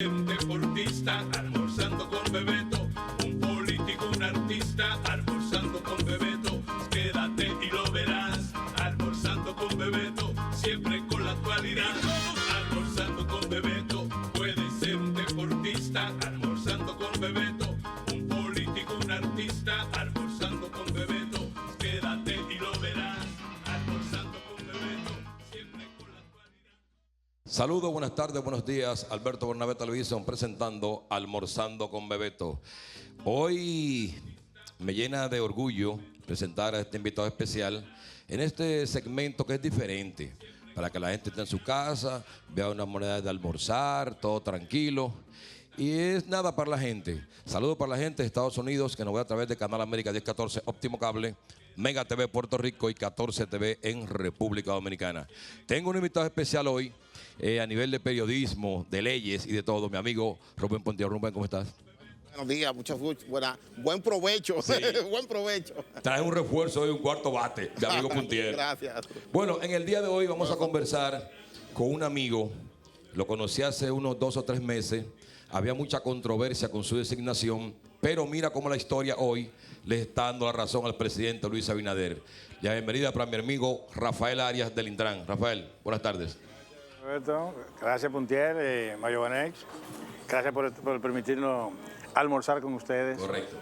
Un deportista almorzando con Bebeto, un político, un artista almorzando con Bebeto. Quédate y lo verás, almorzando con Bebeto, siempre con la actualidad. Almorzando con Bebeto, puede ser un deportista almorzando con Bebeto, un político, un artista almorzando con Bebeto. Quédate y lo verás, almorzando con Bebeto, siempre con la actualidad. Saludos, buenas tardes, buenos días. Alberto Bernabé Televisión presentando Almorzando con Bebeto. Hoy me llena de orgullo presentar a este invitado especial en este segmento que es diferente, para que la gente esté en su casa, vea una moneda de almorzar, todo tranquilo. Y es nada para la gente. Saludos para la gente de Estados Unidos que nos ve a través de Canal América 1014, Óptimo Cable, Mega TV Puerto Rico y 14 TV en República Dominicana. Tengo un invitado especial hoy a nivel de periodismo, de leyes y de todo. Mi amigo Rubén Pontier. Rubén, ¿cómo estás? Buenos días, buen provecho, Sí. buen provecho. Traes un refuerzo de un cuarto bate, mi amigo Pontier. Gracias. Bueno, en el día de hoy vamos a conversar con un amigo. Lo conocí hace unos 2 o 3 meses. Había mucha controversia con su designación, pero mira cómo la historia hoy le está dando la razón al presidente Luis Abinader. La bienvenida para mi amigo Rafael Arias del Intran. Rafael, buenas tardes. Roberto, gracias Pontier, Mayo Banex. Gracias por permitirnos almorzar con ustedes. Correcto.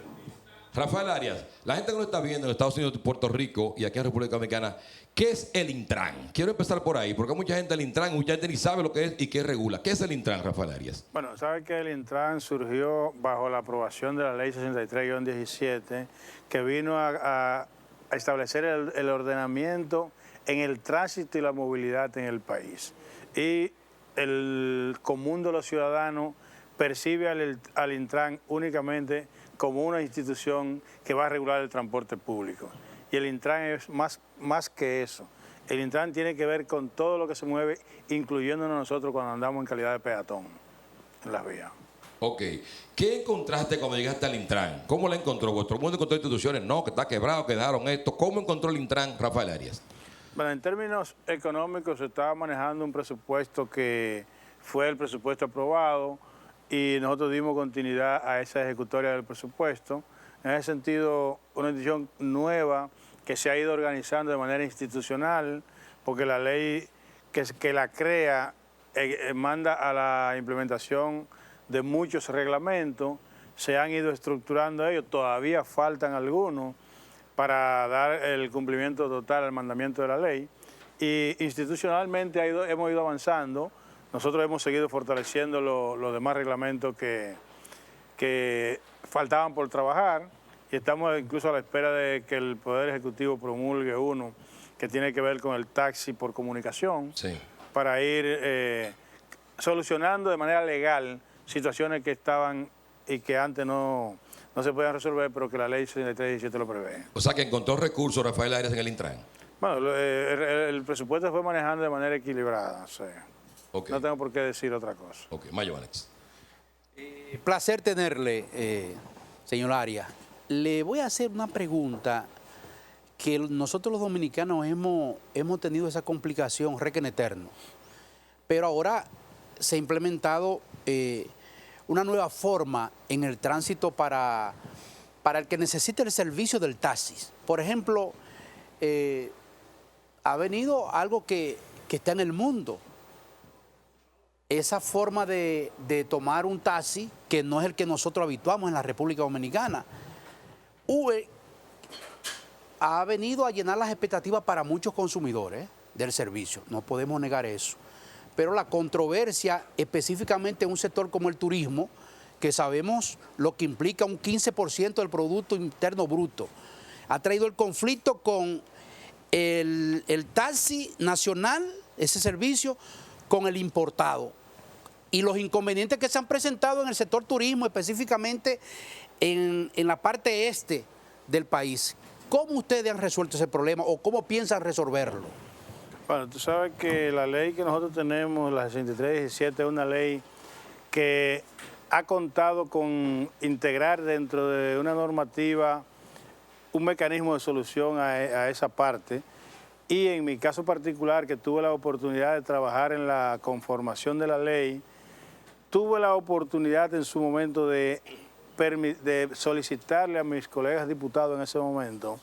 Rafael Arias, la gente que nos está viendo en Estados Unidos, Puerto Rico y aquí en República Dominicana, ¿qué es el Intran? Quiero empezar por ahí, porque hay mucha gente del Intran, mucha gente ni sabe lo que es y qué regula. ¿Qué es el Intran, Rafael Arias? Bueno, sabe que el Intran surgió bajo la aprobación de la Ley 63-17, que vino a establecer el ordenamiento en el tránsito y la movilidad en el país. Y el común de los ciudadanos percibe al Intran únicamente como una institución que va a regular el transporte público. Y el Intran es más que eso. El Intran tiene que ver con todo lo que se mueve, incluyéndonos nosotros cuando andamos en calidad de peatón en las vías. Ok. ¿Qué encontraste cuando llegaste al Intran? ¿Cómo la encontró? ¿Vuestro mundo encontró instituciones? No, que está quebrado, que dejaron esto. ¿Cómo encontró el Intran, Rafael Arias? Bueno, en términos económicos se estaba manejando un presupuesto que fue el presupuesto aprobado y nosotros dimos continuidad a esa ejecutoria del presupuesto. En ese sentido, una institución nueva que se ha ido organizando de manera institucional, porque la ley que la crea manda a la implementación de muchos reglamentos, se han ido estructurando ellos, todavía faltan algunos para dar el cumplimiento total al mandamiento de la ley. Y institucionalmente hemos ido avanzando. Nosotros hemos seguido fortaleciendo los demás reglamentos que faltaban por trabajar y estamos incluso a la espera de que el Poder Ejecutivo promulgue uno que tiene que ver con el taxi por comunicación, Sí. para ir solucionando de manera legal situaciones que estaban y que antes no se podían resolver, pero que la ley 63-17 lo prevé. O sea que encontró recursos Rafael Arias en el Intran. Bueno, el presupuesto fue manejando de manera equilibrada, o sea, Ok. no tengo por qué decir otra cosa. Ok, Mayo Banex. Placer tenerle, señor Arias. Le voy a hacer una pregunta que nosotros los dominicanos hemos tenido esa complicación requen eterno. Pero ahora se ha implementado una nueva forma en el tránsito para el que necesite el servicio del taxi. Por ejemplo, ha venido algo que está en el mundo. Esa forma de tomar un taxi que no es el que nosotros habituamos en la República Dominicana. Uber ha venido a llenar las expectativas para muchos consumidores del servicio, no podemos negar eso. Pero la controversia, específicamente en un sector como el turismo, que sabemos lo que implica un 15% del Producto Interno Bruto, ha traído el conflicto con el taxi nacional, ese servicio, con el importado. Y los inconvenientes que se han presentado en el sector turismo, específicamente en la parte este del país. ¿Cómo ustedes han resuelto ese problema o cómo piensan resolverlo? Bueno, tú sabes que la ley que nosotros tenemos, la 63-17, es una ley que ha contado con integrar dentro de una normativa un mecanismo de solución a esa parte. Y en mi caso particular, que tuve la oportunidad de trabajar en la conformación de la ley, tuve la oportunidad en su momento de solicitarle a mis colegas diputados en ese momento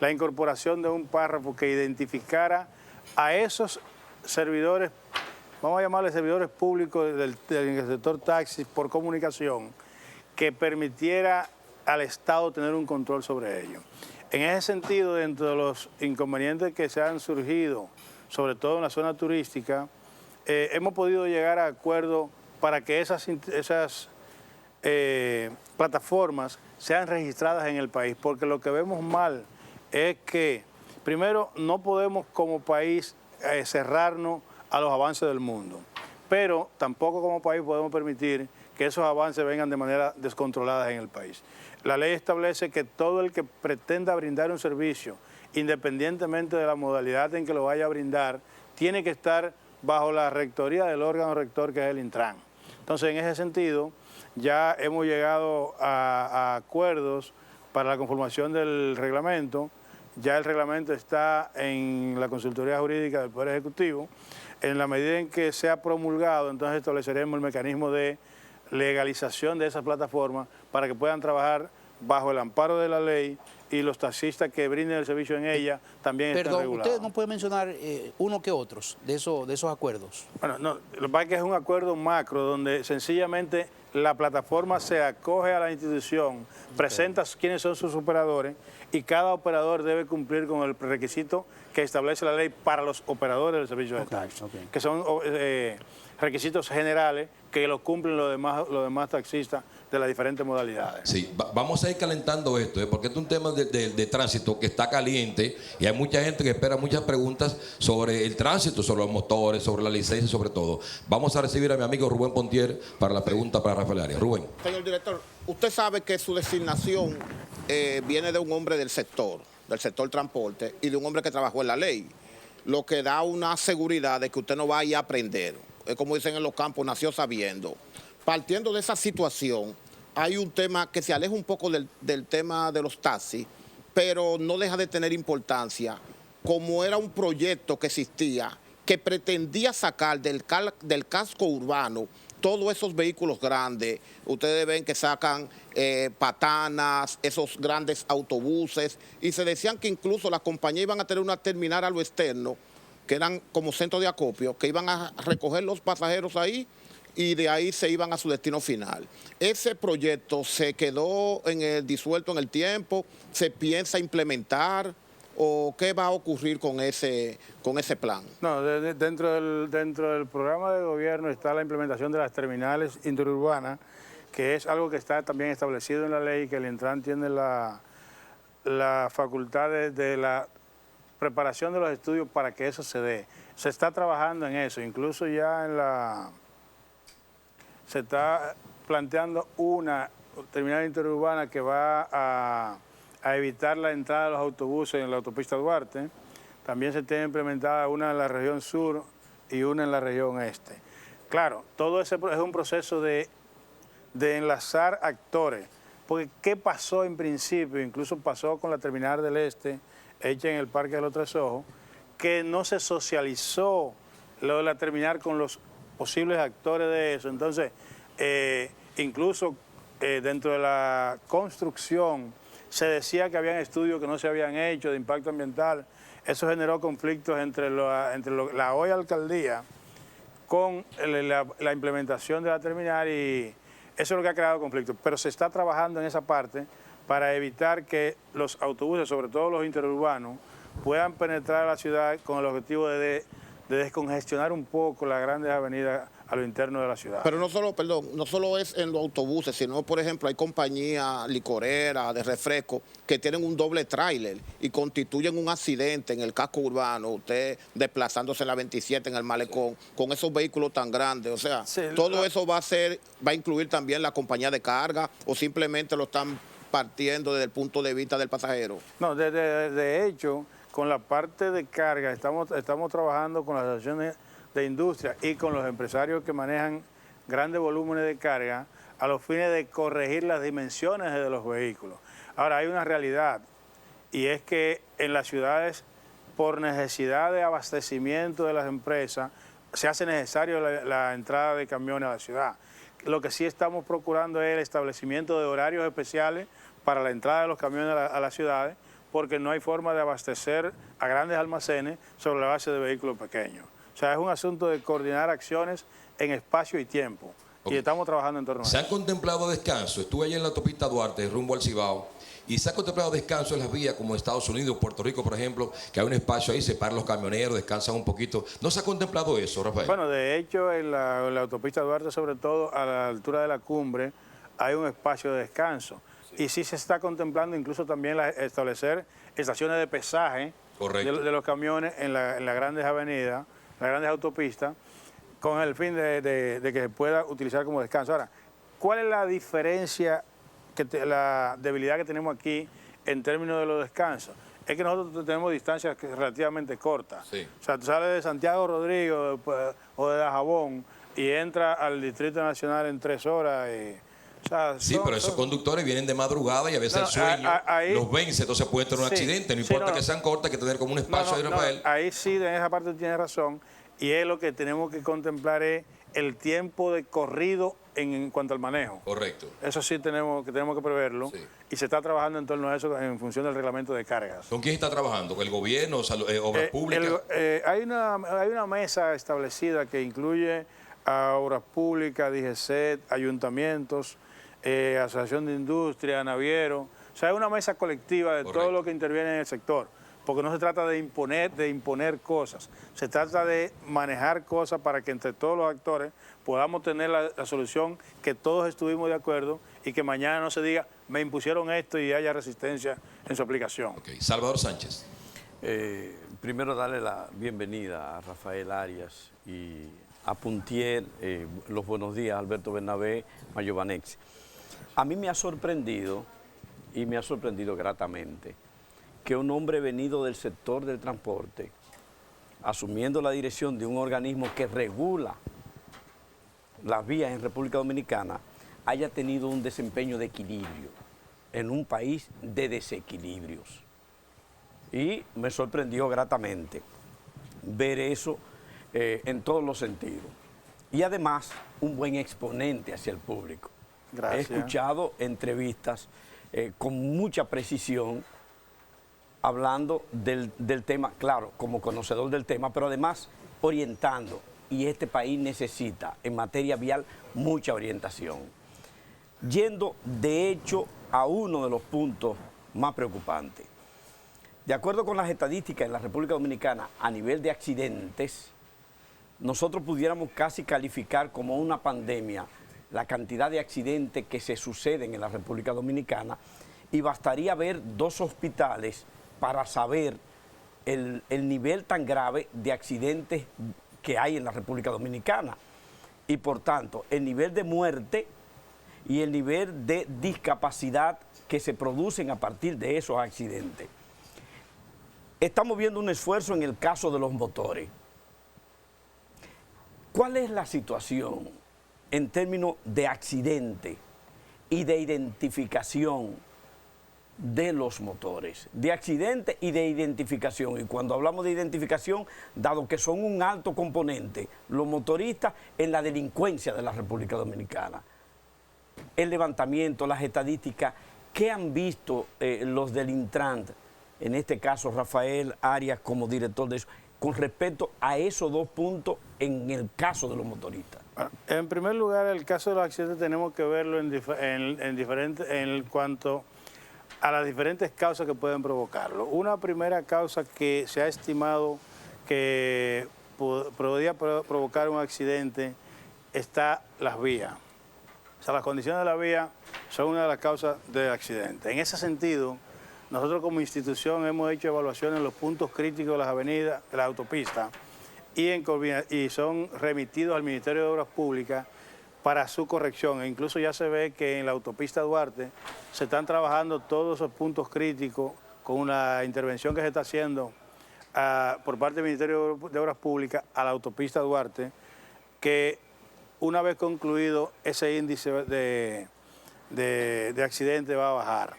la incorporación de un párrafo que identificara a esos servidores, vamos a llamarles servidores públicos del sector taxi por comunicación, que permitiera al Estado tener un control sobre ello. En ese sentido, dentro de los inconvenientes que se han surgido, sobre todo en la zona turística, hemos podido llegar a acuerdos para que esas plataformas sean registradas en el país, porque lo que vemos mal es que, primero, no podemos como país cerrarnos a los avances del mundo, pero tampoco como país podemos permitir que esos avances vengan de manera descontrolada en el país. La ley establece que todo el que pretenda brindar un servicio, independientemente de la modalidad en que lo vaya a brindar, tiene que estar bajo la rectoría del órgano rector, que es el Intran. Entonces, en ese sentido, ya hemos llegado a acuerdos para la conformación del reglamento. Ya el reglamento está en la consultoría jurídica del Poder Ejecutivo. En la medida en que sea promulgado, entonces estableceremos el mecanismo de legalización de esas plataformas para que puedan trabajar bajo el amparo de la ley y los taxistas que brinden el servicio en ella también estén regulados. Perdón, ¿usted no puede mencionar uno que otros de esos acuerdos? Bueno, no, lo que pasa es que es un acuerdo macro donde sencillamente la plataforma se acoge a la institución, presenta quiénes son sus operadores y cada operador debe cumplir con el requisito que establece la ley para los operadores del servicio de taxi, que son requisitos generales que los cumplen los demás taxistas de las diferentes modalidades. Sí, vamos a ir calentando esto, porque este es un tema de tránsito que está caliente y hay mucha gente que espera muchas preguntas sobre el tránsito, sobre los motores, sobre la licencia, sobre todo. Vamos a recibir a mi amigo Rubén Pontier para la pregunta para Rafael Arias. Rubén. Señor director, usted sabe que su designación viene de un hombre del sector transporte y de un hombre que trabajó en la ley, lo que da una seguridad de que usted no vaya a aprender. Como dicen en los campos, nació sabiendo. Partiendo de esa situación, hay un tema que se aleja un poco del tema de los taxis, pero no deja de tener importancia, como era un proyecto que existía, que pretendía sacar del casco urbano todos esos vehículos grandes. Ustedes ven que sacan patanas, esos grandes autobuses, y se decían que incluso las compañías iban a tener una terminal a lo externo, que eran como centros de acopio, que iban a recoger los pasajeros ahí y de ahí se iban a su destino final. Ese proyecto se quedó disuelto en el tiempo, ¿se piensa implementar o qué va a ocurrir con ese plan? No, dentro del programa de gobierno está la implementación de las terminales interurbanas, que es algo que está también establecido en la ley, que el Intran tiene la facultad de la preparación de los estudios para que eso se dé. Se está trabajando en eso, incluso ya se está planteando una terminal interurbana que va a evitar la entrada de los autobuses en la autopista Duarte. También se tiene implementada una en la región sur y una en la región este. Claro, todo ese es un proceso de enlazar actores, porque ¿qué pasó en principio? Incluso pasó con la terminal del este, hecha en el Parque de los Tres Ojos, que no se socializó lo de la terminal con los posibles actores de eso. Entonces, incluso dentro de la construcción se decía que habían estudios que no se habían hecho de impacto ambiental. Eso generó conflictos entre la hoy alcaldía con la implementación de la terminal y eso es lo que ha creado conflictos. Pero se está trabajando en esa parte para evitar que los autobuses, sobre todo los interurbanos, puedan penetrar a la ciudad con el objetivo de descongestionar un poco las grandes avenidas a lo interno de la ciudad. Pero no solo es en los autobuses, sino, por ejemplo, hay compañías licoreras de refresco que tienen un doble tráiler y constituyen un accidente en el casco urbano, usted desplazándose en la 27 en el malecón, con esos vehículos tan grandes. O sea, sí, todo eso va a incluir también la compañía de carga o simplemente lo están partiendo desde el punto de vista del pasajero. No, de hecho, con la parte de carga estamos trabajando con las asociaciones de industria y con los empresarios que manejan grandes volúmenes de carga a los fines de corregir las dimensiones de los vehículos. Ahora, hay una realidad y es que en las ciudades, por necesidad de abastecimiento de las empresas, se hace necesario la entrada de camiones a la ciudad. Lo que sí estamos procurando es el establecimiento de horarios especiales para la entrada de los camiones a las ciudades, porque no hay forma de abastecer a grandes almacenes sobre la base de vehículos pequeños. O sea, es un asunto de coordinar acciones en espacio y tiempo. Ok. Y estamos trabajando en torno a ¿Se eso. han contemplado descanso? Estuve allá en la autopista Duarte, rumbo al Cibao, y se ha contemplado descanso en las vías como Estados Unidos, Puerto Rico, por ejemplo, que hay un espacio ahí, se paran los camioneros, descansan un poquito. ¿No se ha contemplado eso, Rafael? Bueno, de hecho, en la autopista Duarte, sobre todo a la altura de la cumbre, hay un espacio de descanso. Y sí se está contemplando incluso también establecer estaciones de pesaje de los camiones en las grandes avenidas, las grandes autopistas, con el fin de que se pueda utilizar como descanso. Ahora, ¿cuál es la diferencia, la debilidad que tenemos aquí en términos de los descansos? Es que nosotros tenemos distancias relativamente cortas. Sí. O sea, tú sales de Santiago Rodrigo o de Dajabón y entras al Distrito Nacional en 3 horas. O sea, Sí, pero esos conductores vienen de madrugada y a veces el sueño los vence, entonces puede tener un accidente. No importa que sean cortas, hay que tener como un espacio ahí, Rafael. Ahí sí, en esa parte tienes razón. Y es lo que tenemos que contemplar es el tiempo de corrido en cuanto al manejo. Correcto. Eso sí tenemos que preverlo. Sí. Y se está trabajando en torno a eso en función del reglamento de cargas. ¿Con quién está trabajando? ¿Con el gobierno, obras públicas? Hay una mesa establecida que incluye a Obras Públicas, DGCET, ayuntamientos, Asociación de Industria, Naviero. O sea, hay una mesa colectiva de todo lo que interviene en el sector. Porque no se trata de imponer cosas, se trata de manejar cosas para que entre todos los actores podamos tener la solución que todos estuvimos de acuerdo y que mañana no se diga, me impusieron esto y haya resistencia en su aplicación. Okay. Salvador Sánchez. Primero darle la bienvenida a Rafael Arias y a Puntier, los buenos días, Alberto Bernabé, Mayovanex. A mí me ha sorprendido, y me ha sorprendido gratamente, que un hombre venido del sector del transporte, asumiendo la dirección de un organismo que regula las vías en República Dominicana, haya tenido un desempeño de equilibrio en un país de desequilibrios. Y me sorprendió gratamente ver eso en todos los sentidos. Y además, un buen exponente hacia el público. Gracias. He escuchado entrevistas con mucha precisión, hablando del tema, claro, como conocedor del tema, pero además orientando. Y este país necesita, en materia vial, mucha orientación. Yendo, de hecho, a uno de los puntos más preocupantes. De acuerdo con las estadísticas en la República Dominicana, a nivel de accidentes, nosotros pudiéramos casi calificar como una pandemia la cantidad de accidentes que se suceden en la República Dominicana, y bastaría ver 2 hospitales para saber el nivel tan grave de accidentes que hay en la República Dominicana. Y por tanto, el nivel de muerte y el nivel de discapacidad que se producen a partir de esos accidentes. Estamos viendo un esfuerzo en el caso de los motores. ¿Cuál es la situación en términos de accidente y de identificación de los motores? De accidente y de identificación. Y cuando hablamos de identificación, dado que son un alto componente, los motoristas en la delincuencia de la República Dominicana. El levantamiento, las estadísticas, ¿qué han visto los del Intran? En este caso, Rafael Arias como director de eso, con respecto a esos 2 puntos en el caso de los motoristas. En primer lugar, el caso de los accidentes tenemos que verlo en cuanto a las diferentes causas que pueden provocarlo. Una primera causa que se ha estimado que podría provocar un accidente está las vías. O sea, las condiciones de la vía son una de las causas del accidente. En ese sentido, nosotros como institución hemos hecho evaluaciones en los puntos críticos de las avenidas, de la autopista, y son remitidos al Ministerio de Obras Públicas para su corrección. E incluso ya se ve que en la autopista Duarte se están trabajando todos esos puntos críticos con una intervención que se está haciendo por parte del Ministerio de Obras Públicas a la autopista Duarte, que una vez concluido ese índice de accidentes va a bajar.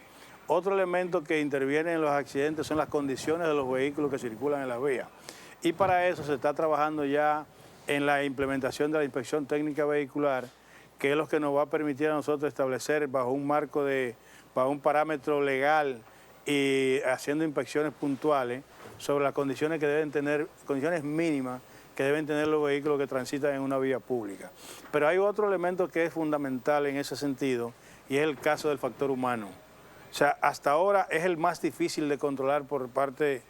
Otro elemento que interviene en los accidentes son las condiciones de los vehículos que circulan en las vías. Y para eso se está trabajando ya en la implementación de la inspección técnica vehicular, que es lo que nos va a permitir a nosotros establecer bajo un marco bajo un parámetro legal y haciendo inspecciones puntuales sobre las condiciones que deben tener, condiciones mínimas que deben tener los vehículos que transitan en una vía pública. Pero hay otro elemento que es fundamental en ese sentido y es el caso del factor humano. O sea, hasta ahora es el más difícil de controlar por parte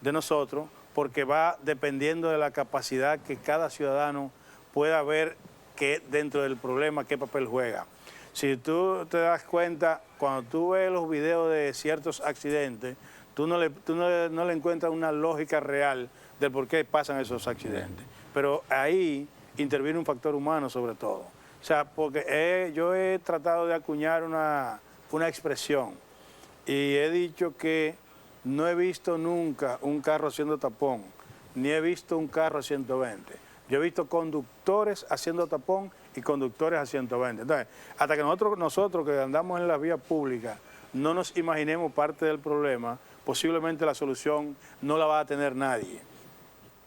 de nosotros porque va dependiendo de la capacidad que cada ciudadano pueda ver que dentro del problema qué papel juega. Si tú te das cuenta, cuando tú ves los videos de ciertos accidentes, tú no le encuentras una lógica real del por qué pasan esos accidentes. Pero ahí interviene un factor humano sobre todo. O sea, porque yo he tratado de acuñar una expresión y he dicho que no he visto nunca un carro haciendo tapón, ni he visto un carro a 120. Yo he visto conductores haciendo tapón y conductores a 120. Entonces, hasta que nosotros que andamos en las vías públicas no nos imaginemos parte del problema, posiblemente la solución no la va a tener nadie.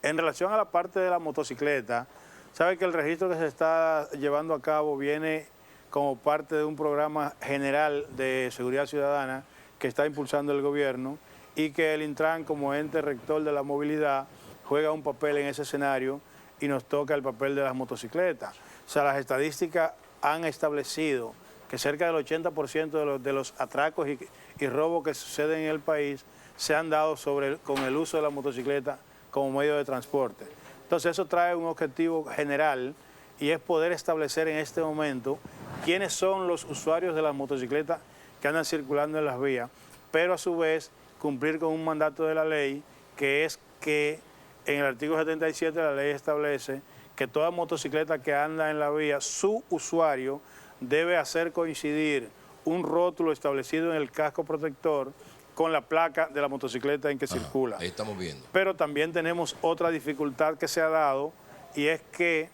En relación a la parte de la motocicleta, sabe que el registro que se está llevando a cabo viene como parte de un programa general de seguridad ciudadana que está impulsando el gobierno y que el Intran como ente rector de la movilidad juega un papel en ese escenario y nos toca el papel de las motocicletas. O sea, las estadísticas han establecido que cerca del 80% de los atracos y robos que suceden en el país se han dado con el uso de la motocicleta como medio de transporte. Entonces eso trae un objetivo general y es poder establecer en este momento quiénes son los usuarios de las motocicletas que andan circulando en las vías, pero a su vez cumplir con un mandato de la ley que es que en el artículo 77 la ley establece que toda motocicleta que anda en la vía, su usuario debe hacer coincidir un rótulo establecido en el casco protector con la placa de la motocicleta en que circula. Ahí estamos viendo. Pero también tenemos otra dificultad que se ha dado y es que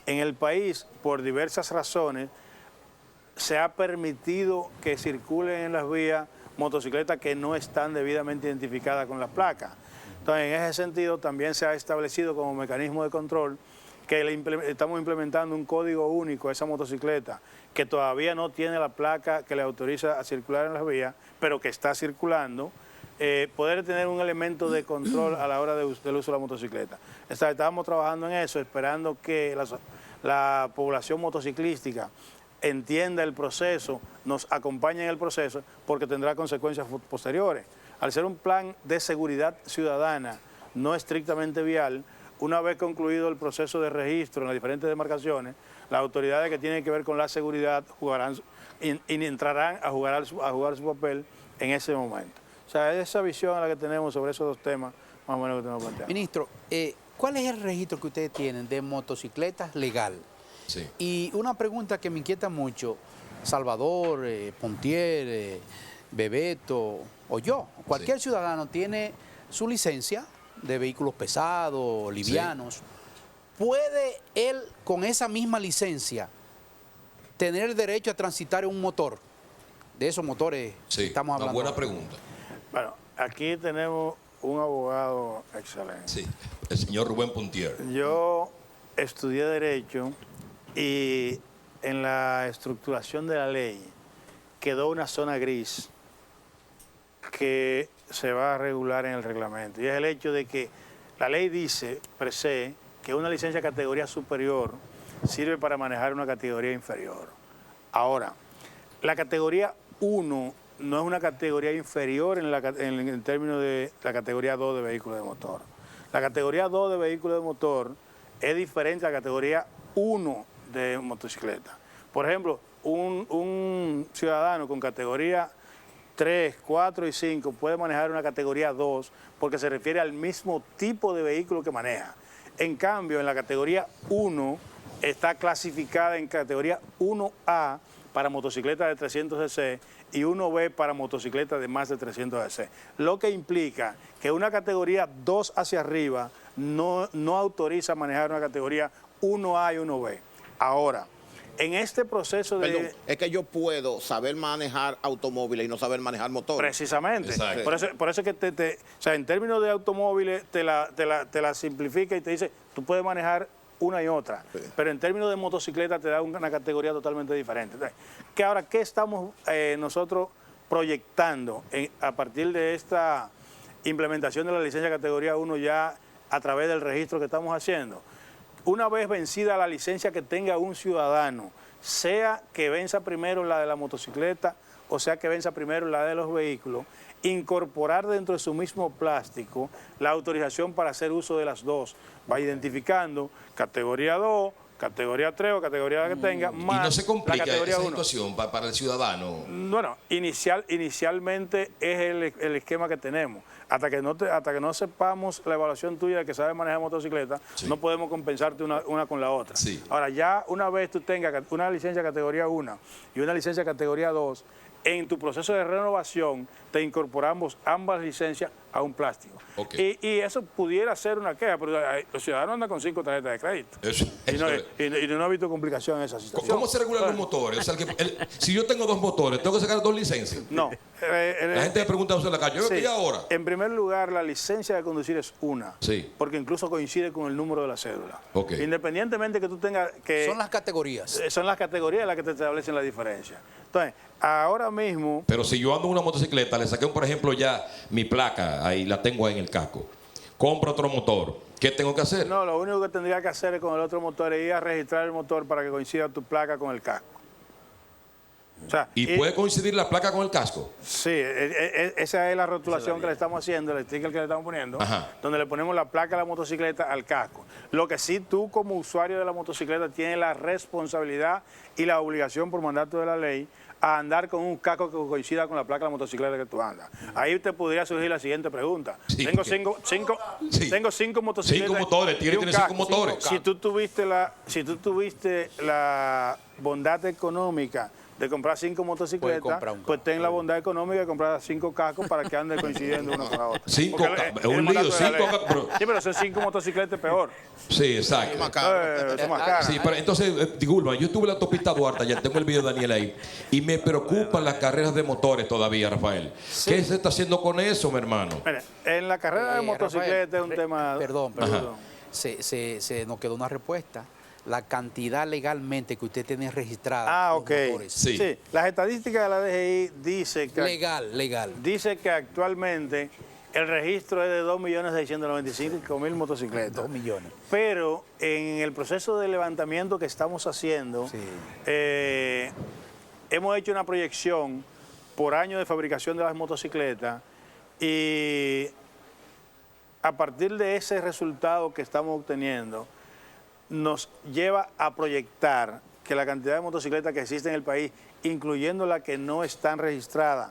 en el país, por diversas razones, se ha permitido que circulen en las vías motocicletas que no están debidamente identificadas con la placa. Entonces, en ese sentido, también se ha establecido como mecanismo de control que estamos implementando un código único a esa motocicleta que todavía no tiene la placa que le autoriza a circular en las vías, pero que está circulando, poder tener un elemento de control a la hora del uso de la motocicleta. Estamos trabajando en eso, esperando que la población motociclística entienda el proceso, nos acompañe en el proceso, porque tendrá consecuencias posteriores. Al ser un plan de seguridad ciudadana, no estrictamente vial, una vez concluido el proceso de registro en las diferentes demarcaciones, las autoridades que tienen que ver con la seguridad jugarán y entrarán a jugar su papel en ese momento. O sea, esa visión a la que tenemos sobre esos dos temas, más o menos que tenemos planteado. Ministro, ¿cuál es el registro que ustedes tienen de motocicletas legal? Sí. Y una pregunta que me inquieta mucho, Salvador, Pontier, Bebeto o yo, cualquier ciudadano tiene su licencia de vehículos pesados, livianos. ¿Puede él con esa misma licencia tener derecho a transitar en un motor? De esos motores que estamos hablando. Una buena pregunta. Bueno, aquí tenemos un abogado excelente. Sí, el señor Rubén Pontier. Yo estudié Derecho y en la estructuración de la ley quedó una zona gris que se va a regular en el reglamento. Y es el hecho de que la ley dice, per se, que una licencia de categoría superior sirve para manejar una categoría inferior. Ahora, la categoría 1 no es una categoría inferior en términos de la categoría 2 de vehículos de motor. La categoría 2 de vehículos de motor es diferente a la categoría 1 de motocicleta. Por ejemplo, un ciudadano con categoría 3, 4 y 5 puede manejar una categoría 2 porque se refiere al mismo tipo de vehículo que maneja. En cambio, en la categoría 1 está clasificada en categoría 1A para motocicletas de 300 cc y 1B para motocicletas de más de 300 cc. Lo que implica que una categoría 2 hacia arriba no autoriza manejar una categoría 1A y 1B. Ahora, en este proceso de... Perdón, es que yo puedo saber manejar automóviles y no saber manejar motores. Precisamente. Exacto. Por eso es que o sea, en términos de automóviles te la simplifica y te dice, tú puedes manejar una y otra, pero en términos de motocicleta te da una categoría totalmente diferente. Entonces, ¿qué estamos nosotros proyectando a partir de esta implementación de la licencia categoría 1 ya a través del registro que estamos haciendo? Una vez vencida la licencia que tenga un ciudadano, sea que venza primero la de la motocicleta o sea que venza primero la de los vehículos, incorporar dentro de su mismo plástico la autorización para hacer uso de las dos. Va identificando categoría 2, categoría 3 o categoría que tenga, más y no se complica la categoría esa 1. situación para el ciudadano. Bueno, inicialmente es el esquema que tenemos. Hasta que no sepamos la evaluación tuya de que sabes manejar motocicleta, Sí. no podemos compensarte una con la otra. Sí. Ahora, ya una vez tú tengas una licencia categoría 1 y una licencia categoría 2, en tu proceso de renovación te incorporamos ambas licencias a un plástico. Ok. Y eso pudiera ser una queja, pero los ciudadanos andan con 5 tarjetas de crédito. Y no ha visto complicación en esa situación. ¿Cómo se regulan los motores? O sea, si yo tengo 2 motores, ¿tengo que sacar 2 licencias? No. La gente me pregunta en la calle, ¿y ahora? En primer lugar, la licencia de conducir es una, Sí. porque incluso coincide con el número de la cédula. Ok. Independientemente que tú tengas que... Son las categorías. Son las categorías las que te establecen la diferencia. Entonces, ahora mismo... Pero si yo ando en una motocicleta, le saqué, por ejemplo, ya mi placa, ahí la tengo ahí en el casco, compro otro motor, ¿qué tengo que hacer? No, lo único que tendría que hacer con el otro motor es ir a registrar el motor para que coincida tu placa con el casco. O sea, ¿Y puede coincidir la placa con el casco? Sí, esa es la rotulación que le estamos haciendo, el sticker que le estamos poniendo, Ajá. donde le ponemos la placa de la motocicleta al casco. Lo que sí tú como usuario de la motocicleta tienes la responsabilidad y la obligación por mandato de la ley a andar con un casco que coincida con la placa de la motocicleta que tú andas. Ahí te podría surgir la siguiente pregunta. Sí. Tengo Sí. cinco motocicletas. 5 motores, Tigre y un tiene 5 casco. motores. Si tú tuviste la bondad económica de comprar 5 motocicletas, Puede comprar un pues ten la bondad económica de comprar 5 cascos para que anden coincidiendo uno con la otra. 5 Porque un el lío, mandato de la 5 ley. Sí, pero son 5 motocicletas peor. Sí, exacto. Más caro. Eso es más caro. Sí, pero entonces, disculpa, yo estuve en la autopista Duarte, ya tengo el video de Daniel ahí, y me preocupan las carreras de motores todavía, Rafael. ¿Qué se está haciendo con eso, mi hermano? Mira, en la carrera de motocicleta es un tema... Perdón. Se nos quedó una respuesta. La cantidad legalmente que usted tiene registrada. Ah, los ok. motores. Sí. Sí, las estadísticas de la DGI Legal. dice que actualmente el registro es de 2.695.000 motocicletas. 2 millones. Pero en el proceso de levantamiento que estamos haciendo, Sí. hemos hecho una proyección por año de fabricación de las motocicletas y a partir de ese resultado que estamos obteniendo, nos lleva a proyectar que la cantidad de motocicletas que existe en el país, incluyendo las que no están registradas,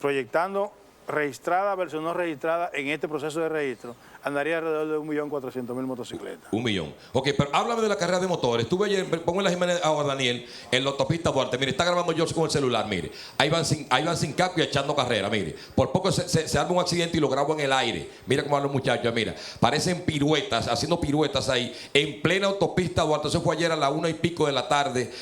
proyectando registrada versus no registrada en este proceso de registro, andaría alrededor de 1.400.000 motocicletas. 1 millón. Ok, pero háblame de la carrera de motores. Estuve ayer, pongo en las imágenes ahora, Daniel, en la autopista Duarte. Mire, está grabando yo con el celular, mire. Ahí van sin casco y echando carrera, mire. Por poco se arma un accidente y lo grabo en el aire. Mira cómo van los muchachos, mira. Parecen piruetas, haciendo piruetas ahí, en plena autopista Duarte. Eso fue ayer a las 1 y pico de la tarde,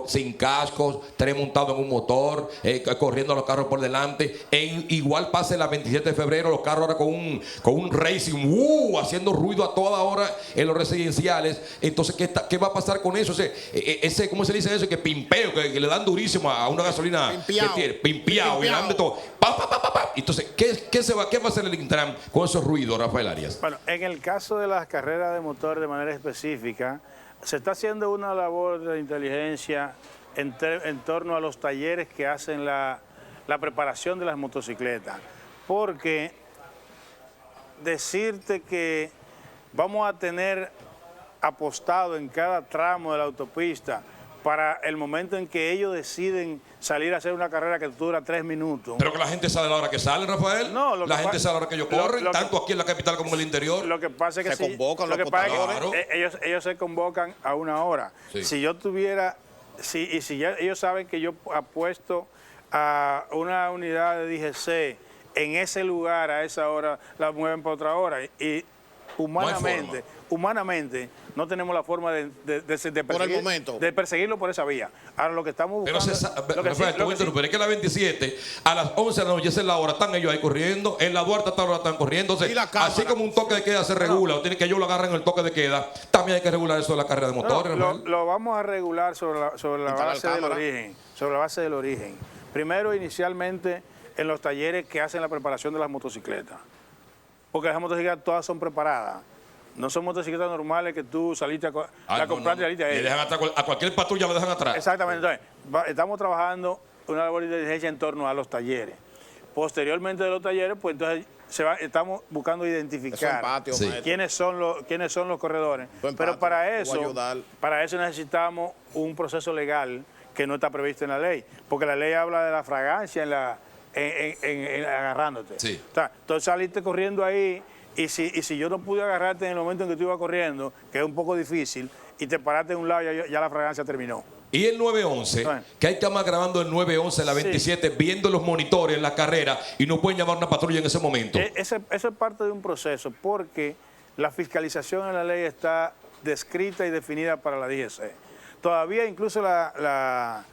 sin cascos, 3 montados en un motor, corriendo los carros por delante. Igual pasa la 27 de febrero, los carros ahora con un racing, haciendo ruido a toda hora en los residenciales. Entonces, ¿qué va a pasar con eso? ¿Cómo se dice eso? Que pimpeo, que le dan durísimo a una gasolina Pimpeado. que tiene, pimpeado, y le dan de todo. Pa. Entonces, ¿qué va a hacer el Intran con esos ruidos, Rafael Arias? Bueno, en el caso de las carreras de motor de manera específica, se está haciendo una labor de inteligencia en torno a los talleres que hacen la preparación de las motocicletas. Porque decirte que vamos a tener apostado en cada tramo de la autopista para el momento en que ellos deciden salir a hacer una carrera que dura 3 minutos. Pero que la gente sabe la hora que sale, Rafael. No, la gente sabe la hora que ellos corren, tanto aquí en la capital como en el interior. Lo que pasa es que Se convocan lo los que pasa es que apostadores. ellos se convocan a una hora. Sí. Si yo tuviera, si ya ellos saben que yo apuesto a una unidad de DGC en ese lugar a esa hora, la mueven para otra hora y humanamente humanamente no tenemos la forma de Por el momento. de perseguirlo por esa vía. Ahora lo que estamos Pero buscando... pero es que a las 27, a las 11 de la noche, esa es la hora, están ellos ahí corriendo, en la Duarte hasta ahora están corriendo. Entonces, Y la cámara. así como un toque de queda se regula, o tiene que ellos lo agarren el toque de queda, también hay que regular eso de la carrera de motores. lo vamos a regular sobre la Instalar base del cámara. origen. Sobre la base del origen. Primero, inicialmente, en los talleres que hacen la preparación de las motocicletas. Porque las motocicletas todas son preparadas. No son motocicletas normales que tú saliste la compraste y saliste a Le ella. dejan a cualquier patrulla le dejan atrás. Exactamente. Entonces, estamos trabajando una labor de inteligencia en torno a los talleres. Posteriormente de los talleres, pues entonces estamos buscando Eso en identificar patio, Sí. maestro. quiénes son los corredores. Eso en Pero patio, para te voy a eso, ayudar. para eso necesitamos un proceso legal que no está previsto en la ley. Porque la ley habla de la fragancia en agarrándote. Sí. O sea, tú saliste corriendo ahí y si yo no pude agarrarte en el momento en que tú ibas corriendo, que es un poco difícil, y te paraste de un lado, ya la fragancia terminó. Y el 911, Bueno. que hay cámaras grabando el 911, la 27, viendo los monitores en la carrera y no pueden llamar a una patrulla en ese momento. Eso es parte de un proceso, porque la fiscalización en la ley está descrita y definida para la DGC. Todavía incluso la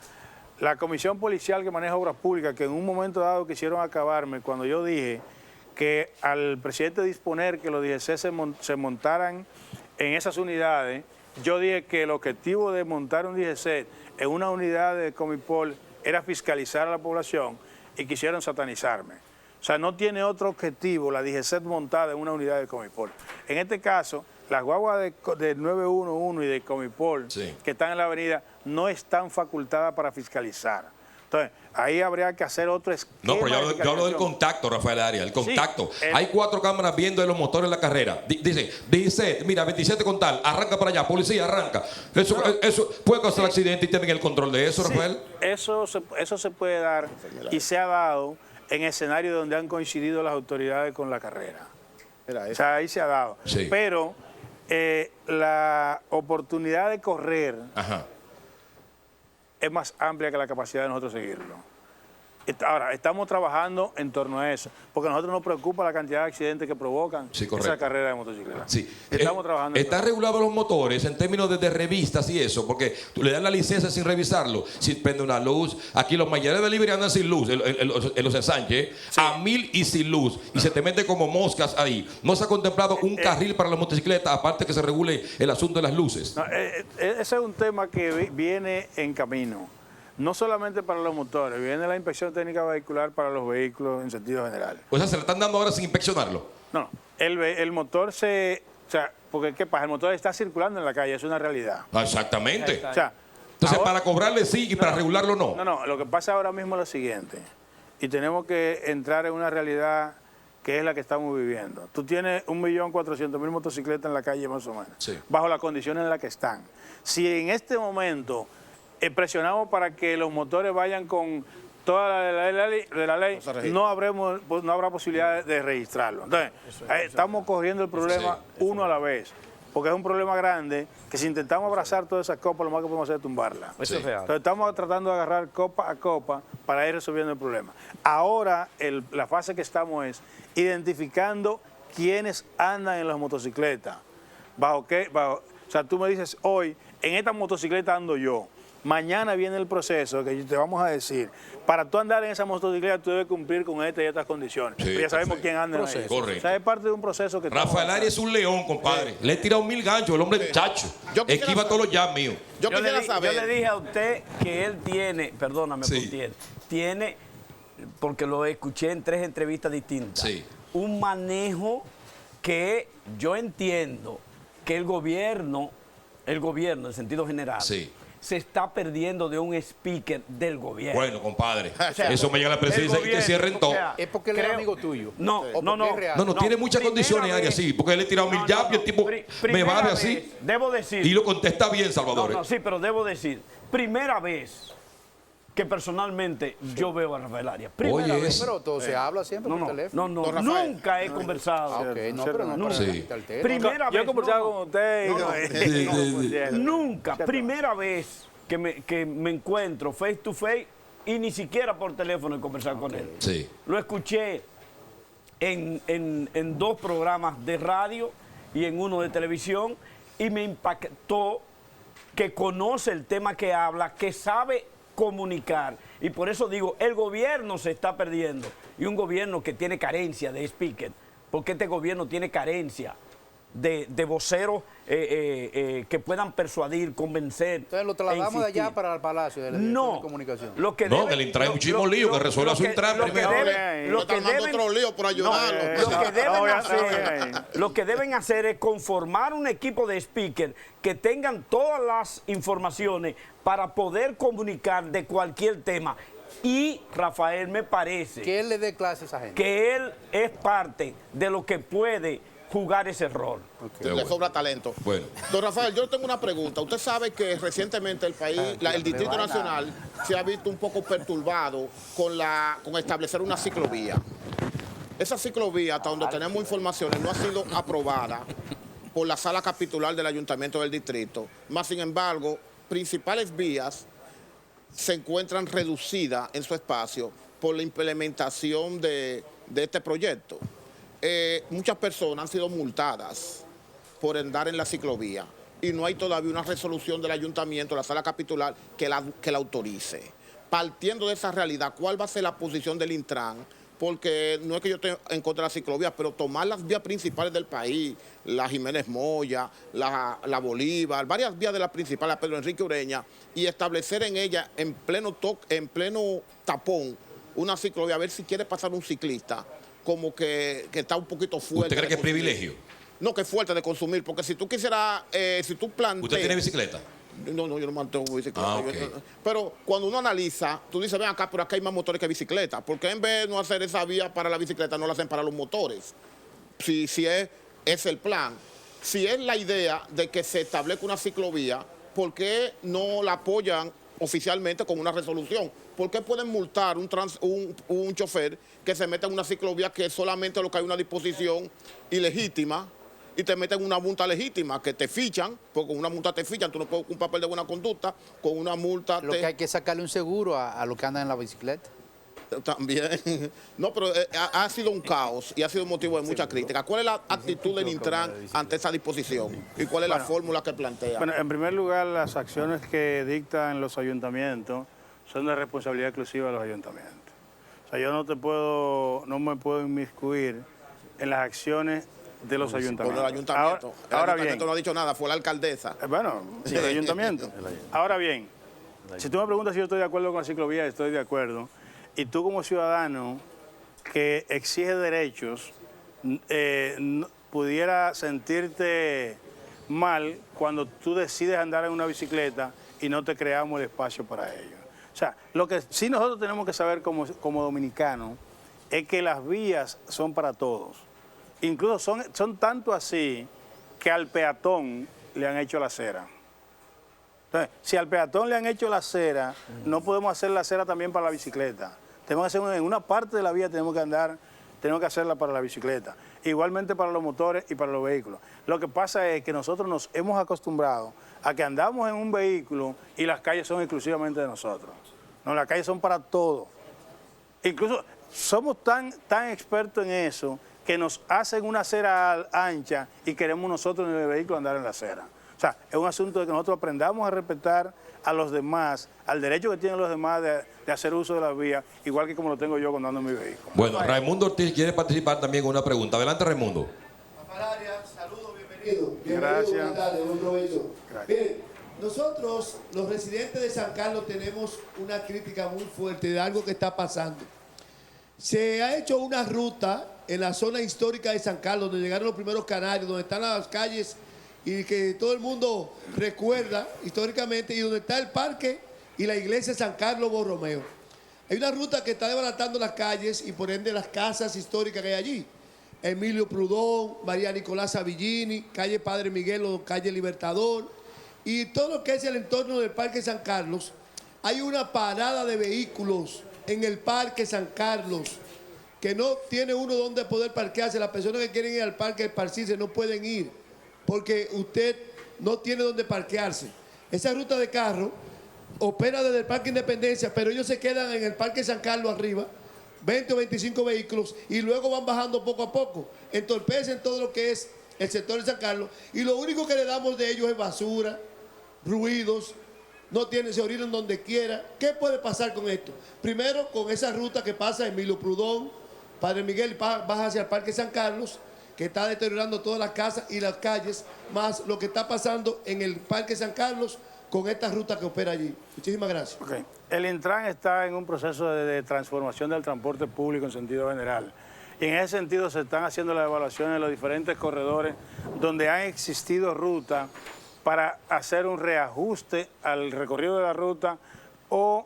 Comisión Policial que maneja obras públicas, que en un momento dado quisieron acabarme, cuando yo dije que al presidente disponer que los DGC se montaran en esas unidades, yo dije que el objetivo de montar un DGC en una unidad de Comipol era fiscalizar a la población y quisieron satanizarme. O sea, no tiene otro objetivo la DGC montada en una unidad de Comipol. En este caso, las guaguas de 911 y de Comipol Sí. que están en la avenida no están facultadas para fiscalizar. Entonces, ahí habría que hacer otro esquema. No, pero yo de hablo del fiscalización. contacto, Rafael Arias, el contacto. Sí, Hay 4 cámaras viendo los motores en la carrera. Dice, mira, 27 con tal, arranca para allá, policía, arranca. Eso puede causar accidente y tienen el control de eso, Sí, Rafael. eso se puede dar y se ha dado en escenarios donde han coincidido las autoridades con la carrera. Mira O eso. sea, ahí se ha dado. Sí. Pero la oportunidad de correr Ajá. es más amplia que la capacidad de nosotros seguirlo. Ahora, estamos trabajando en torno a eso, porque a nosotros nos preocupa la cantidad de accidentes que provocan Sí, correcto. esa carrera de motocicleta. Sí. Estamos trabajando en ¿Están eso. regulados los motores en términos de revistas y eso? Porque tú le das la licencia sin revisarlo. Si prende una luz, aquí los mayores de libre andan sin luz, en los ensanches, a 1000 y sin luz, y se te mete como moscas ahí. ¿No se ha contemplado un carril para las motocicletas, aparte que se regule el asunto de las luces? No, ese es un tema que viene en camino. No solamente para los motores, viene la inspección técnica vehicular para los vehículos en sentido general. O sea, se le están dando ahora sin inspeccionarlo. No, el motor o sea, porque ¿qué pasa? El motor está circulando en la calle, es una realidad. Ah, exactamente. O sea, Entonces, ahora- para cobrarle sí y para regularlo no. No, lo que pasa ahora mismo es lo siguiente, y tenemos que entrar en una realidad que es la que estamos viviendo. Tú tienes 1.400.000 motocicletas en la calle más o menos, Sí. bajo las condiciones en las que están. Si en este momento presionamos para que los motores vayan con toda la ley, No se registra. no habrá posibilidad de registrarlo. Entonces, estamos corriendo el problema uno a la vez, porque es un problema grande que si intentamos abrazar todas esas copas, lo más que podemos hacer es tumbarla. Eso es real. Entonces estamos tratando de agarrar copa a copa para ir resolviendo el problema. Ahora la fase que estamos es identificando quiénes andan en las motocicletas. ¿Bajo qué? O sea, tú me dices hoy, en esta motocicleta ando yo. Mañana viene el proceso que te vamos a decir. Para tú andar en esa motocicleta, tú debes cumplir con estas y estas condiciones. Sí, Pero ya sabemos perfecto. quién anda en Proceso. ahí. Correcto. O sea, es parte de un proceso que estamos Rafael Arias es un león, compadre. Le he tirado 1000 ganchos, el hombre chacho. Yo quisiera Esquiva saber- todos los jams míos. Yo Yo quisiera le saber. dije a usted que él tiene, perdóname, Sí. Pontier, tiene, porque lo escuché en 3 entrevistas distintas, Sí. un manejo que yo entiendo que el gobierno en sentido general, Sí. se está perdiendo de un speaker del gobierno. Bueno, compadre, O sea, eso me llega a la presidencia y el que cierren todo. gobierno, o sea, Es porque él es creo- amigo tuyo. No, O no, porque no. es real. No, tiene muchas primera condiciones, vez- Arias, sí, porque él le he tirado 1000 jabs y el tipo me primera va de vez, así Debo decir. y lo contesta bien, No, Salvador. no, sí, pero debo decir, primera vez que personalmente yo veo a Rafael Arias. Primera Oye, vez. Pero todo se habla siempre No, por no, teléfono. no, Don Rafael. nunca he conversado. Ah, ok, no, pero no para Sí. quitar el tema. Primera Yo he vez, conversado no, con usted. y no, con- no, Sí, sí, sí. Nunca, primera vez que me encuentro face to face y ni siquiera por teléfono he conversado con él. Sí. Lo escuché en 2 programas de radio y en uno de televisión, y me impactó que conoce el tema que habla, que sabe comunicar. Y por eso digo, el gobierno se está perdiendo. Y un gobierno que tiene carencia de speaker, porque este gobierno tiene carencia de voceros que puedan persuadir, convencer. Entonces lo trasladamos de allá para el Palacio de la Dirección de Comunicación. Lo que No, que le trae muchísimo lío, que resuelva su entrada primero. Otro lío por ayudarlo. Lo que deben hacer es conformar un equipo de speaker que tengan todas las informaciones para poder comunicar de cualquier tema. Y Rafael, me parece que él le dé clase a esa gente, que él es parte de lo que puede jugar ese rol. Le sobra talento. Bueno. Don Rafael, yo tengo una pregunta. Usted sabe que recientemente el país, el Distrito Nacional, se ha visto un poco perturbado con establecer una ciclovía. Esa ciclovía, hasta donde tenemos informaciones, no ha sido aprobada por la sala capitular del Ayuntamiento del Distrito. Más sin embargo, principales vías se encuentran reducidas en su espacio por la implementación de este proyecto. Muchas personas han sido multadas por andar en la ciclovía y no hay todavía una resolución del ayuntamiento, la sala capitular, que la autorice. Partiendo de esa realidad, ¿cuál va a ser la posición del Intran? Porque no es que yo esté en contra de la ciclovía, pero tomar las vías principales del país, la Jiménez Moya, la Bolívar, varias vías de las principales, la Pedro Enrique Ureña, y establecer en ella, en pleno tapón, una ciclovía, a ver si quiere pasar un ciclista, como que está un poquito fuerte. ¿Usted cree que es privilegio? No, que es fuerte de consumir, porque si tú quisieras, si tú planteas... ¿Usted tiene bicicleta? No, yo no mantengo bicicleta. Okay. Pero cuando uno analiza, tú dices, ven acá, pero acá hay más motores que bicicletas. Porque en vez de no hacer esa vía para la bicicleta, no la hacen para los motores. Si es el plan. Si es la idea de que se establezca una ciclovía, ¿por qué no la apoyan oficialmente con una resolución? ¿Por qué pueden multar un chofer que se meta en una ciclovía que solamente lo que hay una disposición ilegítima y te meten una multa legítima que te fichan, porque con una multa te fichan, tú no puedes un papel de buena conducta, con una multa... Lo que hay que sacarle un seguro a los que andan en la bicicleta. También. No, pero ha sido un caos y ha sido motivo de mucha crítica. ¿Cuál es la actitud del Intran ante esa disposición? ¿Y cuál es la fórmula que plantea? Bueno, en primer lugar, las acciones que dictan los ayuntamientos son de responsabilidad exclusiva de los ayuntamientos. O sea, yo no me puedo inmiscuir en las acciones de los ayuntamientos. Por el ayuntamiento. Ahora el ayuntamiento bien, no ha dicho nada, fue la alcaldesa. Bueno, sí, el ayuntamiento. Ahora bien, si tú me preguntas si yo estoy de acuerdo con la ciclovía, estoy de acuerdo. Y tú como ciudadano que exige derechos, pudiera sentirte mal cuando tú decides andar en una bicicleta y no te creamos el espacio para ello. O sea, lo que sí nosotros tenemos que saber como dominicanos es que las vías son para todos. Incluso son tanto así que al peatón le han hecho la acera. Entonces, si al peatón le han hecho la acera, no podemos hacer la acera también para la bicicleta. Tenemos que hacer en una parte de la vía, tenemos que hacerla para la bicicleta. Igualmente para los motores y para los vehículos. Lo que pasa es que nosotros nos hemos acostumbrado a que andamos en un vehículo y las calles son exclusivamente de nosotros. No, las calles son para todos. Incluso somos tan expertos en eso que nos hacen una acera ancha y queremos nosotros en el vehículo andar en la acera. O sea, es un asunto de que nosotros aprendamos a respetar a los demás, al derecho que tienen los demás de hacer uso de las vías, igual que como lo tengo yo cuando ando en mi vehículo. Bueno, Raimundo Ortiz quiere participar también con una pregunta. Adelante, Raimundo. Saludos, bienvenido. Gracias. Buenas tardes, buen provecho. Gracias. Miren, nosotros, los residentes de San Carlos, tenemos una crítica muy fuerte de algo que está pasando. Se ha hecho una ruta en la zona histórica de San Carlos, donde llegaron los primeros canarios, donde están las calles y que todo el mundo recuerda históricamente, y donde está el parque y la iglesia de San Carlos Borromeo. Hay una ruta que está desbaratando las calles y por ende las casas históricas que hay allí. Emilio Prudón, María Nicolás Avillini, calle Padre Miguel o calle Libertador, y todo lo que es el entorno del Parque San Carlos. Hay una parada de vehículos en el Parque San Carlos que no tiene uno donde poder parquearse. Las personas que quieren ir al parque a esparcirse no pueden ir porque usted no tiene donde parquearse. Esa ruta de carro opera desde el Parque Independencia, pero ellos se quedan en el Parque San Carlos arriba, 20 o 25 vehículos, y luego van bajando poco a poco. Entorpecen todo lo que es el sector de San Carlos, y lo único que le damos de ellos es basura, ruidos, no tienen, se orinan donde quiera. ¿Qué puede pasar con esto? Primero, con esa ruta que pasa Emilio Prudón, Padre Miguel, baja hacia el Parque San Carlos, que está deteriorando todas las casas y las calles, más lo que está pasando en el Parque San Carlos con esta ruta que opera allí. Muchísimas gracias. Okay. El Intran está en un proceso de transformación del transporte público en sentido general. Y en ese sentido se están haciendo las evaluaciones de los diferentes corredores donde han existido rutas para hacer un reajuste al recorrido de la ruta o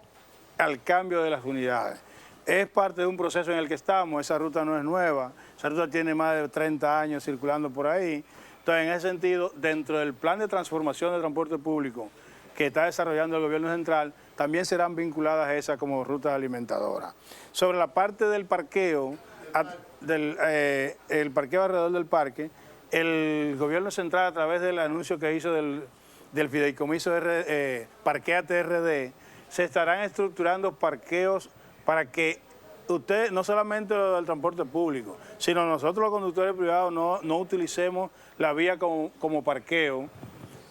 al cambio de las unidades. Es parte de un proceso en el que estamos, esa ruta no es nueva, esa ruta tiene más de 30 años circulando por ahí. Entonces, en ese sentido, dentro del plan de transformación del transporte público que está desarrollando el gobierno central, también serán vinculadas esas como rutas alimentadoras. Sobre la parte del parqueo, el parqueo alrededor del parque, el gobierno central, a través del anuncio que hizo del fideicomiso Parquéate RD, se estarán estructurando parqueos para que usted, no solamente lo del transporte público, sino nosotros los conductores privados no utilicemos la vía como parqueo,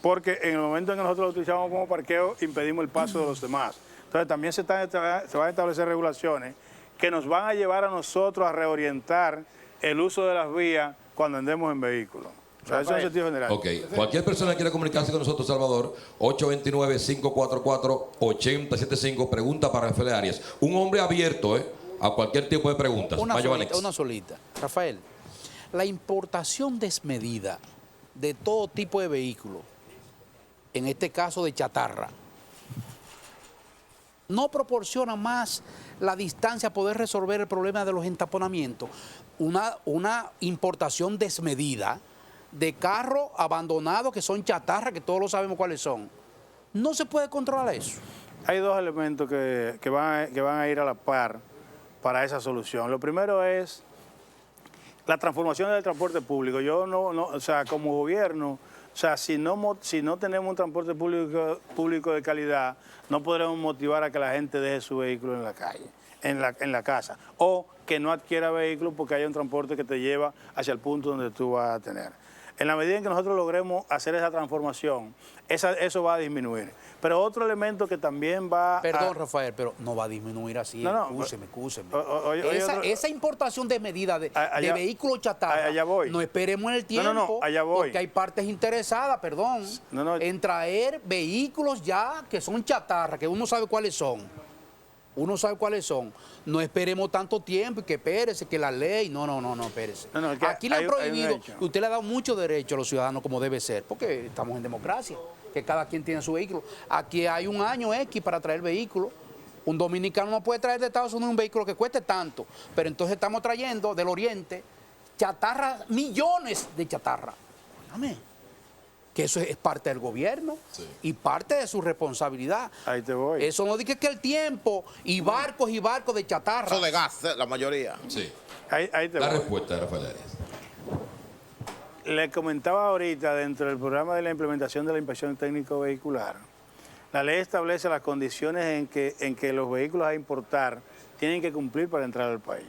porque en el momento en que nosotros lo utilizamos como parqueo, impedimos el paso de los demás. Entonces también se van a establecer regulaciones que nos van a llevar a nosotros a reorientar el uso de las vías cuando andemos en vehículos. O sea, eso es el sentido general. Ok. Cualquier persona que quiera comunicarse con nosotros, Salvador, 829-544-8075, pregunta para Rafael Arias. Un hombre abierto a cualquier tipo de preguntas. Una solita. Rafael, la importación desmedida de todo tipo de vehículos, en este caso de chatarra, no proporciona más la distancia a poder resolver el problema de los entaponamientos. Una importación desmedida de carros abandonados que son chatarra, que todos lo sabemos cuáles son. No se puede controlar eso. Hay dos elementos que van a ir a la par para esa solución. Lo primero es la transformación del transporte público. O sea, como gobierno, o sea, si no tenemos un transporte público de calidad, no podremos motivar a que la gente deje su vehículo en la calle, en la casa, o que no adquiera vehículos porque haya un transporte que te lleva hacia el punto donde tú vas a tener. En la medida en que nosotros logremos hacer esa transformación, eso va a disminuir. Pero otro elemento que también va Perdón, Rafael, pero no va a escúcheme. Esa importación de medida de vehículos chatarra, allá voy. No esperemos en el tiempo, allá voy. Porque hay partes interesadas, en traer vehículos ya que son chatarra, que uno sabe cuáles son. No esperemos tanto tiempo y que espérese, que la ley. No, espérese. Aquí le han prohibido, usted le ha dado mucho derecho a los ciudadanos como debe ser, porque estamos en democracia, que cada quien tiene su vehículo. Aquí hay un año X para traer vehículos. Un dominicano no puede traer de Estados Unidos un vehículo que cueste tanto, pero entonces estamos trayendo del Oriente chatarra, millones de chatarra. Óigame, que eso es parte del gobierno y parte de su responsabilidad. Ahí te voy. Eso no dice que el tiempo y barcos de chatarra. Eso de gas, la mayoría. Sí. Ahí te La voy. respuesta de Rafael Arias. Le comentaba ahorita, dentro del programa de la implementación de la inspección técnico vehicular, la ley establece las condiciones en que los vehículos a importar tienen que cumplir para entrar al país.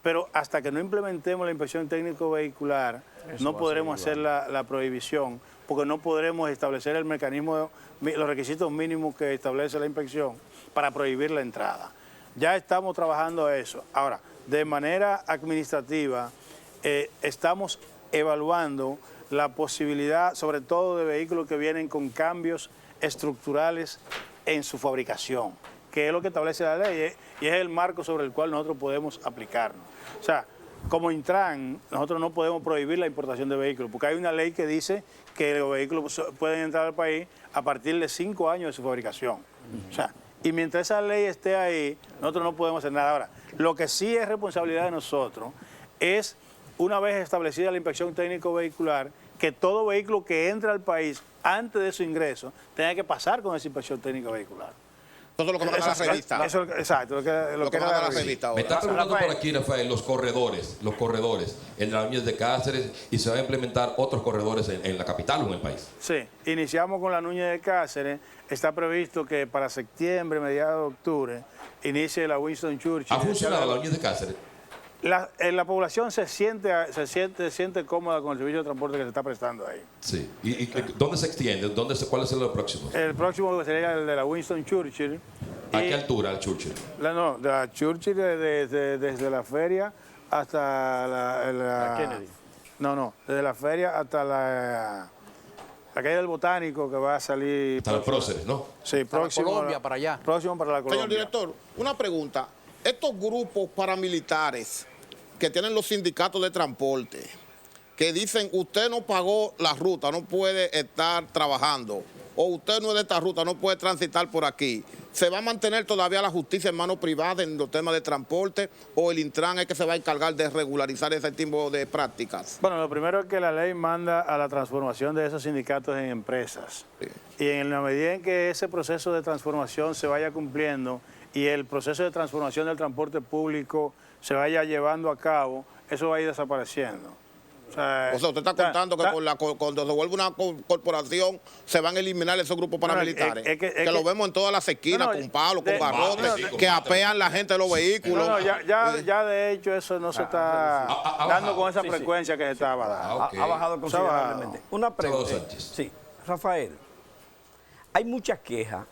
Pero hasta que no implementemos la inspección técnico vehicular, no podremos hacer la prohibición, porque no podremos establecer el mecanismo, los requisitos mínimos que establece la inspección para prohibir la entrada. Ya estamos trabajando eso. Ahora, de manera administrativa, estamos evaluando la posibilidad, sobre todo de vehículos que vienen con cambios estructurales en su fabricación, que es lo que establece la ley y es el marco sobre el cual nosotros podemos aplicarnos. O sea, como Intran, nosotros no podemos prohibir la importación de vehículos, porque hay una ley que dice que los vehículos pueden entrar al país a partir de 5 años de su fabricación. O sea, y mientras esa ley esté ahí, nosotros no podemos hacer nada. Ahora, lo que sí es responsabilidad de nosotros es, una vez establecida la inspección técnico vehicular, que todo vehículo que entre al país antes de su ingreso tenga que pasar con esa inspección técnico vehicular. Todo lo que nos da la revista. Exacto, lo que nos da la revista Me ahora. está preguntando por aquí, Rafael, los corredores, el de la Núñez de Cáceres, y se van a implementar otros corredores en la capital o en el país. Sí, iniciamos con la Núñez de Cáceres. Está previsto que para septiembre, mediados de octubre, inicie la Winston Churchill. ¿Ha funcionado la Núñez de Cáceres? La población se siente cómoda con el servicio de transporte que se está prestando ahí. Sí. ¿Y dónde se extiende? ¿Cuál es el próximo? El próximo sería el de la Winston Churchill. ¿A qué altura el Churchill? No, de la Churchill desde la feria hasta la Kennedy. No, desde la feria hasta la calle del Botánico, que va a salir... Hasta el Próceres, ¿no? Sí, Para próximo. Colombia, para allá. Próximo para la Colombia. Señor director, una pregunta. Estos grupos paramilitares que tienen los sindicatos de transporte, que dicen usted no pagó la ruta, no puede estar trabajando, o usted no es de esta ruta, no puede transitar por aquí, ¿se va a mantener todavía la justicia en manos privadas en los temas de transporte, o el Intran es que se va a encargar de regularizar ese tipo de prácticas? Bueno, lo primero es que la ley manda a la transformación de esos sindicatos en empresas. Sí. Y en la medida en que ese proceso de transformación se vaya cumpliendo y el proceso de transformación del transporte público se vaya llevando a cabo, eso va a ir desapareciendo. O sea, usted está contando que cuando se vuelve una corporación se van a eliminar esos grupos paramilitares. Que lo vemos en todas las esquinas, con palos, con barrotes, que apean la gente de los vehículos. Ya de hecho eso no se está dando con esa frecuencia que se estaba dando. Ok. Ha bajado considerablemente. Una pregunta. Salvador Sánchez. Sí, Rafael, hay muchas quejas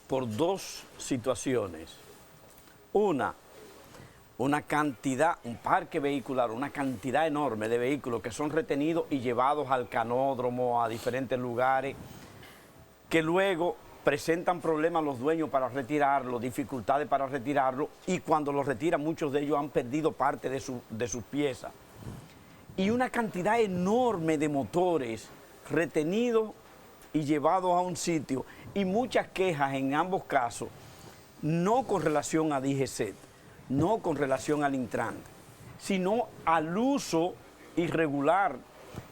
por dos situaciones. Una cantidad, un parque vehicular, una cantidad enorme de vehículos que son retenidos y llevados al canódromo, a diferentes lugares, que luego presentan problemas los dueños para retirarlo, dificultades para retirarlo, y cuando los retiran muchos de ellos han perdido parte de sus piezas. Y una cantidad enorme de motores retenidos y llevados a un sitio, y muchas quejas en ambos casos, no con relación a DGCET, no con relación al Intran, sino al uso irregular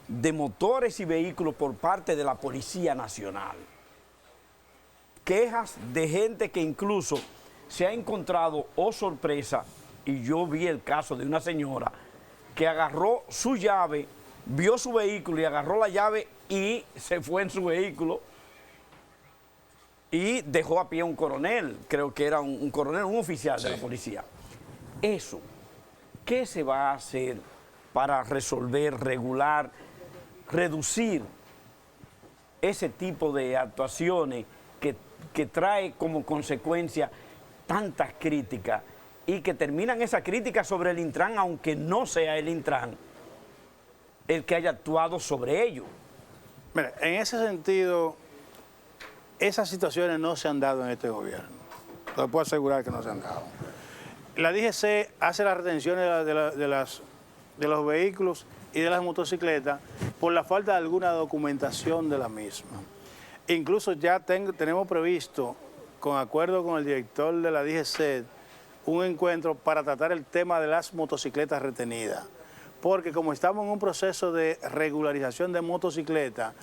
de motores y vehículos por parte de la Policía Nacional. Quejas de gente que incluso se ha encontrado, oh sorpresa, y yo vi el caso de una señora que agarró su llave, vio su vehículo y agarró la llave y se fue en su vehículo y dejó a pie a un coronel, creo que era un coronel, un oficial de la policía. Eso, ¿qué se va a hacer para resolver, regular, reducir ese tipo de actuaciones que trae como consecuencia tantas críticas y que terminan esas críticas sobre el Intran, aunque no sea el Intran el que haya actuado sobre ello? Mira, en ese sentido, esas situaciones no se han dado en este gobierno. Te puedo asegurar que no se han dado. La DGC hace las retenciones de los vehículos y de las motocicletas por la falta de alguna documentación de la misma. Incluso ya tenemos previsto, con acuerdo con el director de la DGC, un encuentro para tratar el tema de las motocicletas retenidas. Porque como estamos en un proceso de regularización de motocicletas,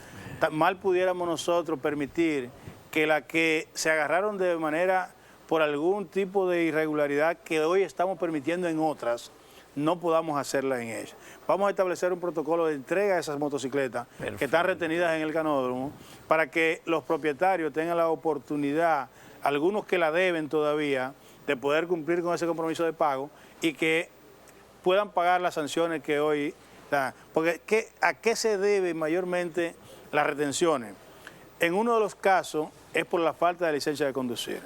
mal pudiéramos nosotros permitir que las que se agarraron de manera por algún tipo de irregularidad que hoy estamos permitiendo en otras, no podamos hacerla en ellas. Vamos a establecer un protocolo de entrega de esas motocicletas que están retenidas en el canódromo para que los propietarios tengan la oportunidad, algunos que la deben todavía, de poder cumplir con ese compromiso de pago y que puedan pagar las sanciones que hoy dan. Porque ¿a qué se debe mayormente las retenciones? En uno de los casos es por la falta de licencia de conducir.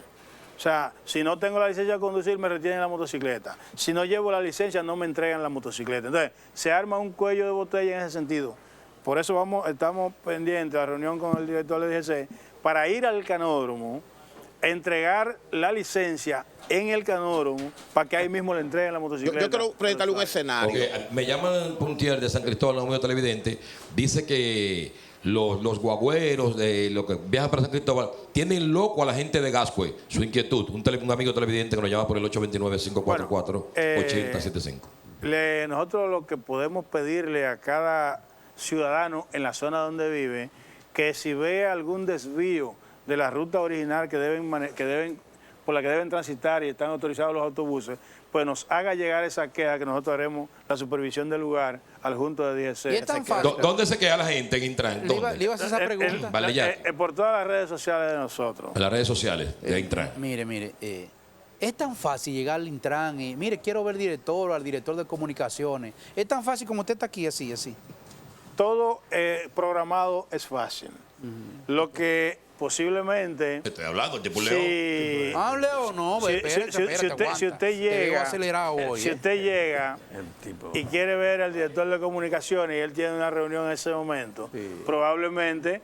O sea, si no tengo la licencia de conducir, me retienen la motocicleta. Si no llevo la licencia, no me entregan la motocicleta. Entonces, se arma un cuello de botella en ese sentido. Por eso estamos pendientes de la reunión con el director de DGC para ir al canódromo, entregar la licencia en el canódromo para que ahí mismo le entreguen la motocicleta. Yo quiero presentarle un escenario. Okay. Me llaman Puntier de San Cristóbal, un amigo televidente, dice que los guagüeros de los que viajan para San Cristóbal tienen loco a la gente de Gascue. Su inquietud, un amigo televidente que nos llama por el 829-544-8075. Nosotros lo que podemos pedirle a cada ciudadano en la zona donde vive, que si ve algún desvío de la ruta original por la que deben transitar y están autorizados los autobuses, pues nos haga llegar esa queja que nosotros haremos la supervisión del lugar al junto de DGC. ¿Y es tan fácil? ¿Dónde se queda la gente en Intran? Le iba a hacer esa pregunta. Vale, ya. Por todas las redes sociales de nosotros. En las redes sociales de Intran. Mire, Es tan fácil llegar al Intran y, mire, quiero ver al director de comunicaciones. Es tan fácil como usted está aquí, así. Todo programado es fácil. Lo que posiblemente... Estoy hablando, chipuleo. Si, Hable o no, si usted llega, acelerado hoy, si usted llega y quiere ver al director de comunicaciones y él tiene una reunión en ese momento, probablemente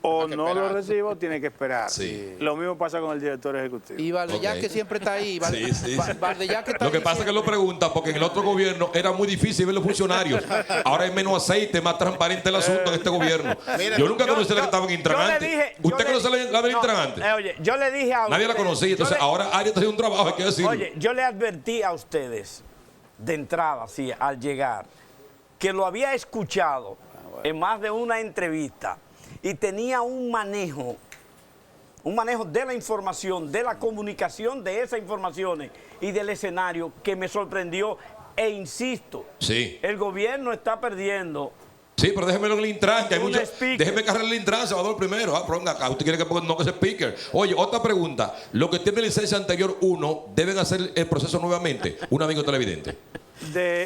o no lo reciba o tiene que esperar. Sí. Lo mismo pasa con el director ejecutivo. Y Valdellá que siempre está ahí. Valdellá que está Lo que ahí pasa es que siempre. lo pregunta porque en el otro gobierno era muy difícil ver los funcionarios. Ahora hay menos aceite, más transparente el asunto en este gobierno. Yo nunca conocí a la que estaba en Intran antes. ¿Usted conoce la del Intran antes? Oye, yo le dije a Nadie la conocía. Entonces ahora Arias está haciendo un trabajo, hay que decirlo. Oye, yo le advertí a ustedes de entrada, sí, al llegar, que lo había escuchado en más de una entrevista y tenía un manejo de la información, de la comunicación de esas informaciones y del escenario que me sorprendió e insisto, Sí. el gobierno está perdiendo. Sí, pero déjemelo en el Intran, que hay Un mucho. speaker. Déjeme cargar el Intran, Salvador primero. Ah, pero venga acá, usted quiere que ponga ese speaker. Oye, otra pregunta. Los que tienen licencia anterior 1 deben hacer el proceso nuevamente. Un amigo televidente.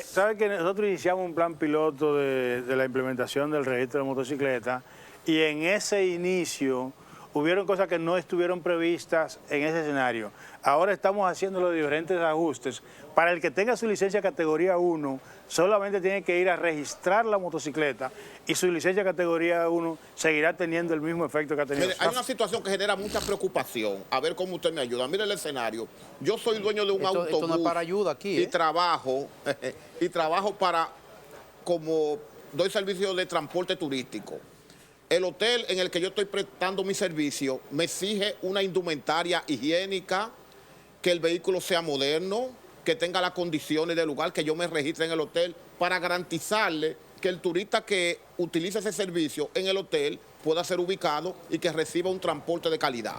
¿Sabe que nosotros iniciamos un plan piloto de la implementación del registro de motocicletas? Y en ese inicio hubieron cosas que no estuvieron previstas en ese escenario. Ahora estamos haciendo los diferentes ajustes. Para el que tenga su licencia categoría 1, solamente tiene que ir a registrar la motocicleta y su licencia categoría 1 seguirá teniendo el mismo efecto que ha tenido. Mire, hay una situación que genera mucha preocupación. A ver cómo usted me ayuda. Mire el escenario. Yo soy dueño de un autobús. Esto no es para ayuda aquí, y trabajo para, como doy servicio de transporte turístico. El hotel en el que yo estoy prestando mi servicio me exige una indumentaria higiénica, que el vehículo sea moderno, que tenga las condiciones del lugar, que yo me registre en el hotel, para garantizarle que el turista que utilice ese servicio en el hotel pueda ser ubicado y que reciba un transporte de calidad.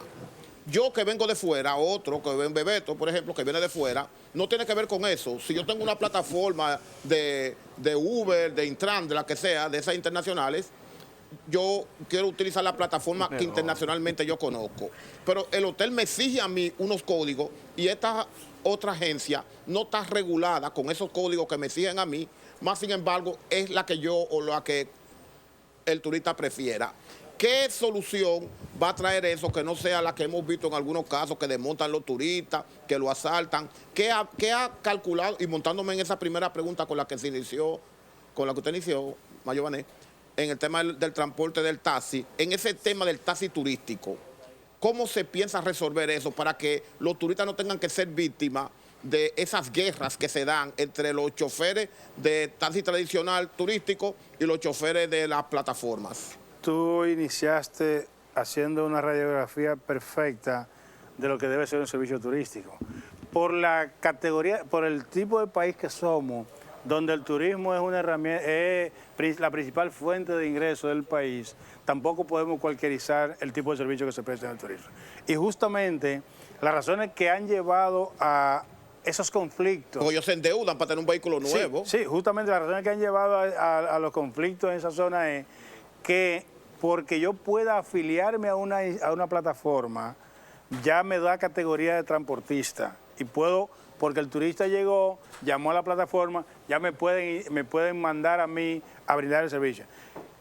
Yo que vengo de fuera, otro que ven Bebeto, por ejemplo, que viene de fuera, no tiene que ver con eso. Si yo tengo una plataforma de Uber, de Intran, de la que sea, de esas internacionales, yo quiero utilizar la plataforma que internacionalmente yo conozco. Pero el hotel me exige a mí unos códigos y esta otra agencia no está regulada con esos códigos que me exigen a mí, más sin embargo es la que yo o la que el turista prefiera. ¿Qué solución va a traer eso que no sea la que hemos visto en algunos casos, que desmontan los turistas, que lo asaltan? ¿Qué ha calculado? Y montándome en esa primera pregunta con la que se inició, con la que usted inició, Mayobané, en el tema del transporte del taxi, en ese tema del taxi turístico, ¿cómo se piensa resolver eso para que los turistas no tengan que ser víctimas de esas guerras que se dan entre los choferes de taxi tradicional turístico y los choferes de las plataformas? Tú iniciaste haciendo una radiografía perfecta de lo que debe ser un servicio turístico. Por la categoría, por el tipo de país que somos, donde el turismo es una herramienta, es la principal fuente de ingreso del país, tampoco podemos cualquierizar el tipo de servicio que se presta en el turismo. Y justamente las razones que han llevado a esos conflictos... Porque ellos se endeudan para tener un vehículo nuevo. Sí, justamente las razones que han llevado a los conflictos en esa zona es que porque yo pueda afiliarme a una plataforma, ya me da categoría de transportista y puedo... Porque el turista llegó, llamó a la plataforma, ya me pueden mandar a mí a brindar el servicio.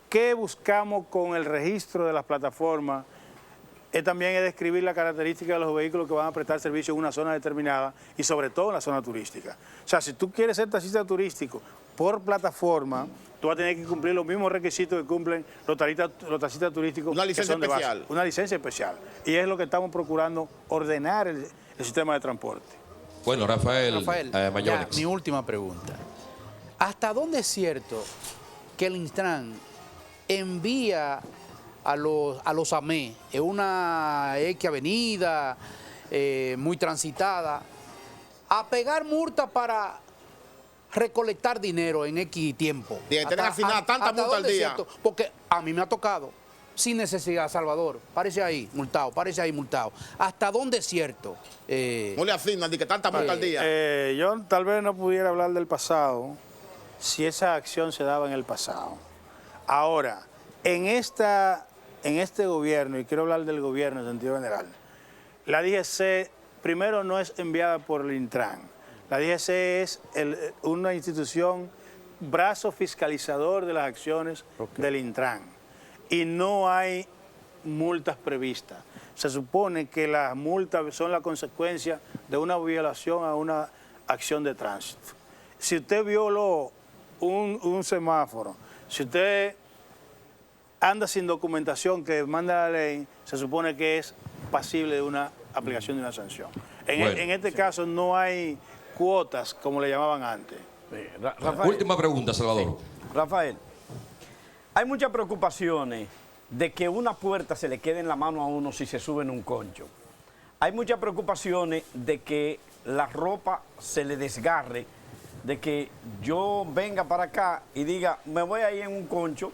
¿Qué buscamos con el registro de las plataformas? También es describir la característica de los vehículos que van a prestar servicio en una zona determinada y sobre todo en la zona turística. O sea, si tú quieres ser taxista turístico por plataforma, tú vas a tener que cumplir los mismos requisitos que cumplen los taxistas turísticos. Una licencia especial. Base, una licencia especial. Y es lo que estamos procurando, ordenar el sistema de transporte. Bueno, Rafael ya, mi última pregunta. ¿Hasta dónde es cierto que el Intran envía a los AME en una X avenida muy transitada a pegar multa para recolectar dinero en X tiempo? Tienen que asignar tanta multa al día. Porque a mí me ha tocado, sin necesidad, Salvador, parece ahí multado. ¿Hasta dónde es cierto? No le asignan ni que tanta multa al día. Yo tal vez no pudiera hablar del pasado si esa acción se daba en el pasado. Ahora, en este gobierno, y quiero hablar del gobierno en sentido general, la DGC primero no es enviada por el Intran. La DGC es una institución, brazo fiscalizador de las acciones del Intran. Y no hay multas previstas. Se supone que las multas son la consecuencia de una violación a una acción de tránsito. Si usted violó un semáforo, si usted anda sin documentación que manda la ley, se supone que es pasible de una aplicación de una sanción. En este caso no hay cuotas como le llamaban antes. Rafael, Última pregunta, Salvador. Rafael, hay muchas preocupaciones de que una puerta se le quede en la mano a uno si se sube en un concho. Hay muchas preocupaciones de que la ropa se le desgarre, de que yo venga para acá y diga, me voy a ir en un concho,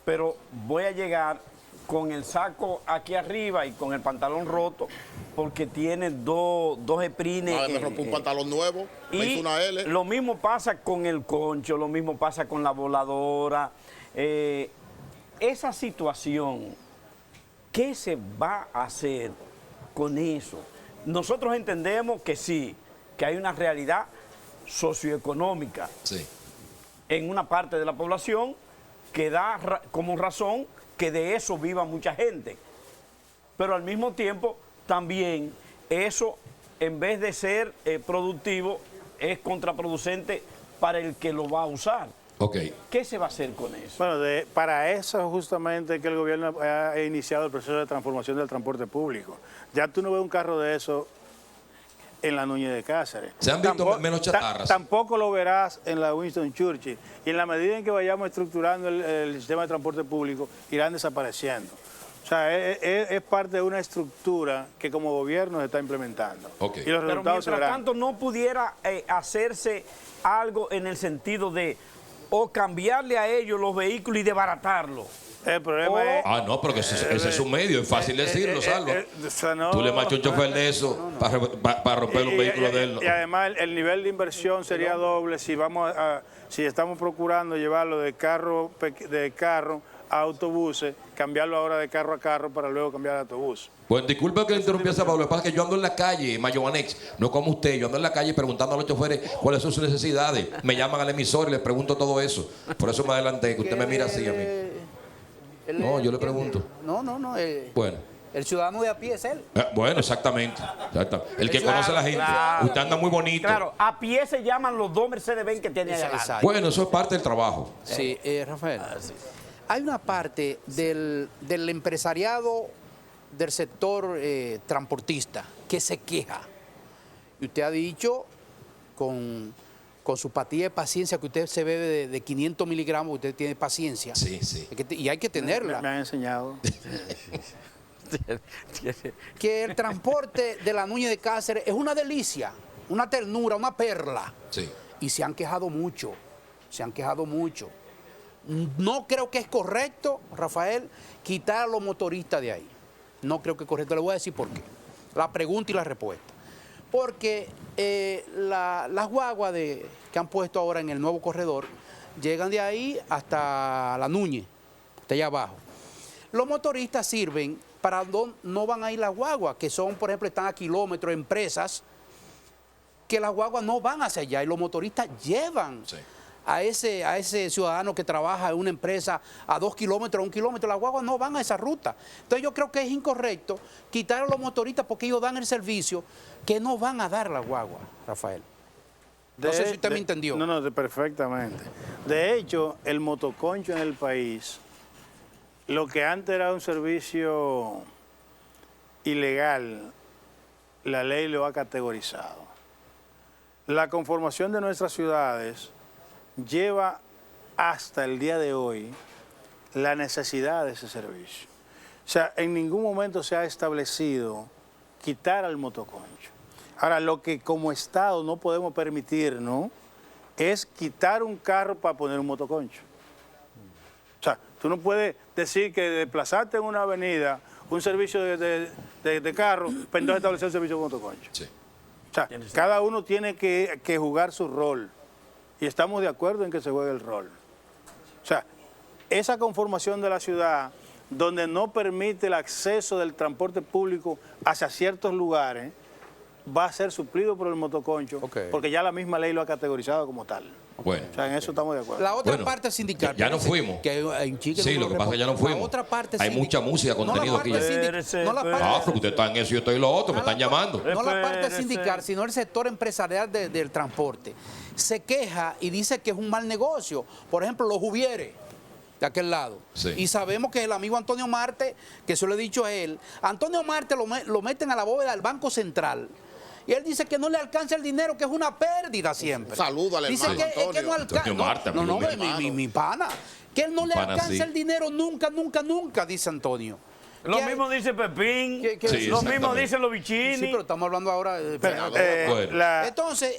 pero voy a llegar con el saco aquí arriba y con el pantalón roto porque tiene dos sprines. Me rompí un pantalón nuevo, me hizo una L. Lo mismo pasa con el concho, lo mismo pasa con la voladora. Esa situación, ¿qué se va a hacer con eso? Nosotros entendemos que sí, que hay una realidad socioeconómica en una parte de la población que da como razón que de eso viva mucha gente. Pero al mismo tiempo, también eso, en vez de ser productivo, es contraproducente para el que lo va a usar. ¿Qué se va a hacer con eso? Bueno, para eso justamente que el gobierno ha iniciado el proceso de transformación del transporte público. Ya tú no ves un carro de eso en la Núñez de Cáceres. Se han visto menos chatarras. Tampoco lo verás en la Winston Churchill. Y en la medida en que vayamos estructurando el sistema de transporte público, irán desapareciendo. O sea, es parte de una estructura que como gobierno se está implementando. Y los resultados Pero mientras tanto no pudiera hacerse algo en el sentido de o cambiarle a ellos los vehículos y desbaratarlos. El problema es... Ah, no, porque ese es un medio, es fácil decirlo, Salva. Tú le marchas un chofer de eso para romper un vehículo de él. Y además el nivel de inversión sería doble si estamos procurando llevarlo de carro a autobuses, cambiarlo ahora de carro a carro para luego cambiar a autobús. Bueno, disculpe que le interrumpí a Salvador, lo que pasa es que yo ando en la calle, Mayobanex, no como usted, yo ando en la calle preguntando a los choferes cuáles son sus necesidades. Me llaman al emisor y les pregunto todo eso. Por eso me adelanté, que usted me mira así a mí. No, yo le pregunto. No. Bueno. El ciudadano de a pie es él. Bueno, exactamente. El que conoce a la gente. Usted anda muy bonito. Claro, a pie se llaman los dos Mercedes-Benz que tiene allá adelante. Bueno, eso es parte del trabajo. Sí, Rafael. Hay una parte del empresariado del sector transportista que se queja. Y usted ha dicho con su patilla de paciencia que usted se bebe de 500 miligramos, usted tiene paciencia. Sí. Y hay que tenerla. Me han enseñado. Que el transporte de la Núñez de Cáceres es una delicia, una ternura, una perla. Sí. Y se han quejado mucho. No creo que es correcto, Rafael, quitar a los motoristas de ahí. No creo que es correcto. Le voy a decir por qué. La pregunta y la respuesta. Porque las guaguas que han puesto ahora en el nuevo corredor llegan de ahí hasta la Núñez, hasta allá abajo. Los motoristas sirven para donde no van a ir las guaguas, que son, por ejemplo, están a kilómetros, empresas, que las guaguas no van hacia allá y los motoristas llevan a ese ciudadano que trabaja en una empresa a 2 kilómetros, a 1 kilómetro. Las guaguas no van a esa ruta. Entonces yo creo que es incorrecto quitar a los motoristas porque ellos dan el servicio que no van a dar las guaguas, Rafael. No sé si usted me entendió. No, perfectamente. De hecho, el motoconcho en el país, lo que antes era un servicio ilegal, la ley lo ha categorizado. La conformación de nuestras ciudades lleva hasta el día de hoy la necesidad de ese servicio. O sea, en ningún momento se ha establecido quitar al motoconcho. Ahora, lo que como Estado no podemos permitirnos es quitar un carro para poner un motoconcho. O sea, tú no puedes decir que desplazarte en una avenida, un servicio de carro, pero entonces establecer el servicio de motoconcho. Sí. O sea, cada uno tiene que jugar su rol. Y estamos de acuerdo en que se juegue el rol. O sea, esa conformación de la ciudad, donde no permite el acceso del transporte público hacia ciertos lugares, va a ser suplido por el motoconcho, Ok. porque ya la misma ley lo ha categorizado como tal. Bueno. O sea, en eso estamos de acuerdo. La otra Bueno, parte sindical. ya nos parece fuimos. Que en Chique Sí, no lo que pasa es que ya no La fuimos. otra parte Hay mucha música, contenido aquí. Espérese, No la parte, Ah, porque usted está en eso y yo estoy en lo otro, me están llamando. no la parte Espérese. sindical, sino el sector empresarial del transporte. Se queja y dice que es un mal negocio. Por ejemplo, los Juvieres, de aquel lado. Sí. Y sabemos que el amigo Antonio Marte, que eso le he dicho a él, Antonio Marte lo meten a la bóveda del Banco Central. Y él dice que no le alcanza el dinero, que es una pérdida siempre. Saludo al Dice hermano que, es que no alcanza. Antonio Marte, No, no, amigo mi pana. Que él no le pana, alcanza sí. el dinero nunca, nunca, nunca, dice Antonio. Lo Que- mismo dice Pepín, que- Sí, lo mismo exactamente. dicen los bichini. Sí, pero estamos hablando ahora de... Bueno. Entonces,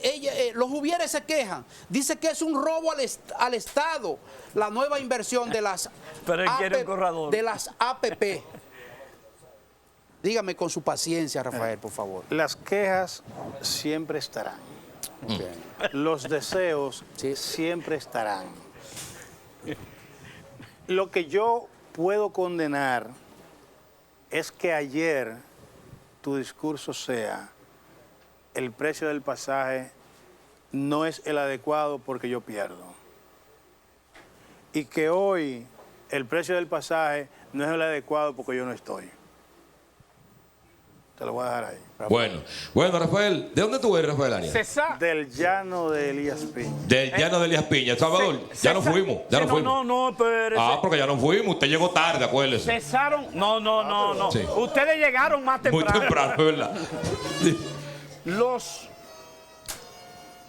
los Juvieres se quejan. Dice que es un robo al Estado la nueva inversión de las, Pero él quiere un corredor. de las APP. Dígame con su paciencia, Rafael, por favor. Las quejas siempre estarán. Los deseos Sí. siempre estarán. Lo que yo puedo condenar es que ayer tu discurso sea el precio del pasaje no es el adecuado porque yo pierdo. Y que hoy el precio del pasaje no es el adecuado porque yo no estoy. Te lo voy a dejar ahí. Bueno, Rafael, ¿de dónde tú eres, Rafael Arias? César. Del llano de Elías Piña. Del llano de Elías Piña. Salvador, ya nos fuimos, ya nos fuimos. No, espérese. Ah, porque ya nos fuimos, usted llegó tarde, acuérdese. Cesaron. No. Sí. Ustedes llegaron más Muy temprano. temprano, ¿verdad?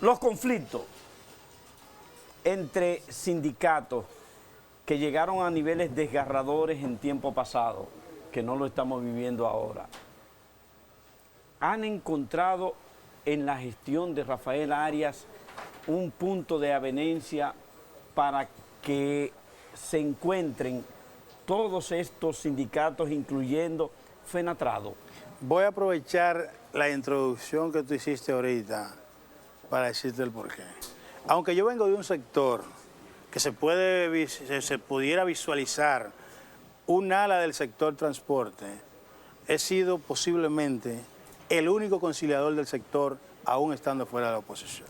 Los conflictos entre sindicatos que llegaron a niveles desgarradores en tiempo pasado, que no lo estamos viviendo ahora, han encontrado en la gestión de Rafael Arias un punto de avenencia para que se encuentren todos estos sindicatos, incluyendo Fenatrado. Voy a aprovechar la introducción que tú hiciste ahorita para decirte el porqué. Aunque yo vengo de un sector que se pudiera visualizar un ala del sector transporte, he sido posiblemente el único conciliador del sector aún estando fuera de la oposición.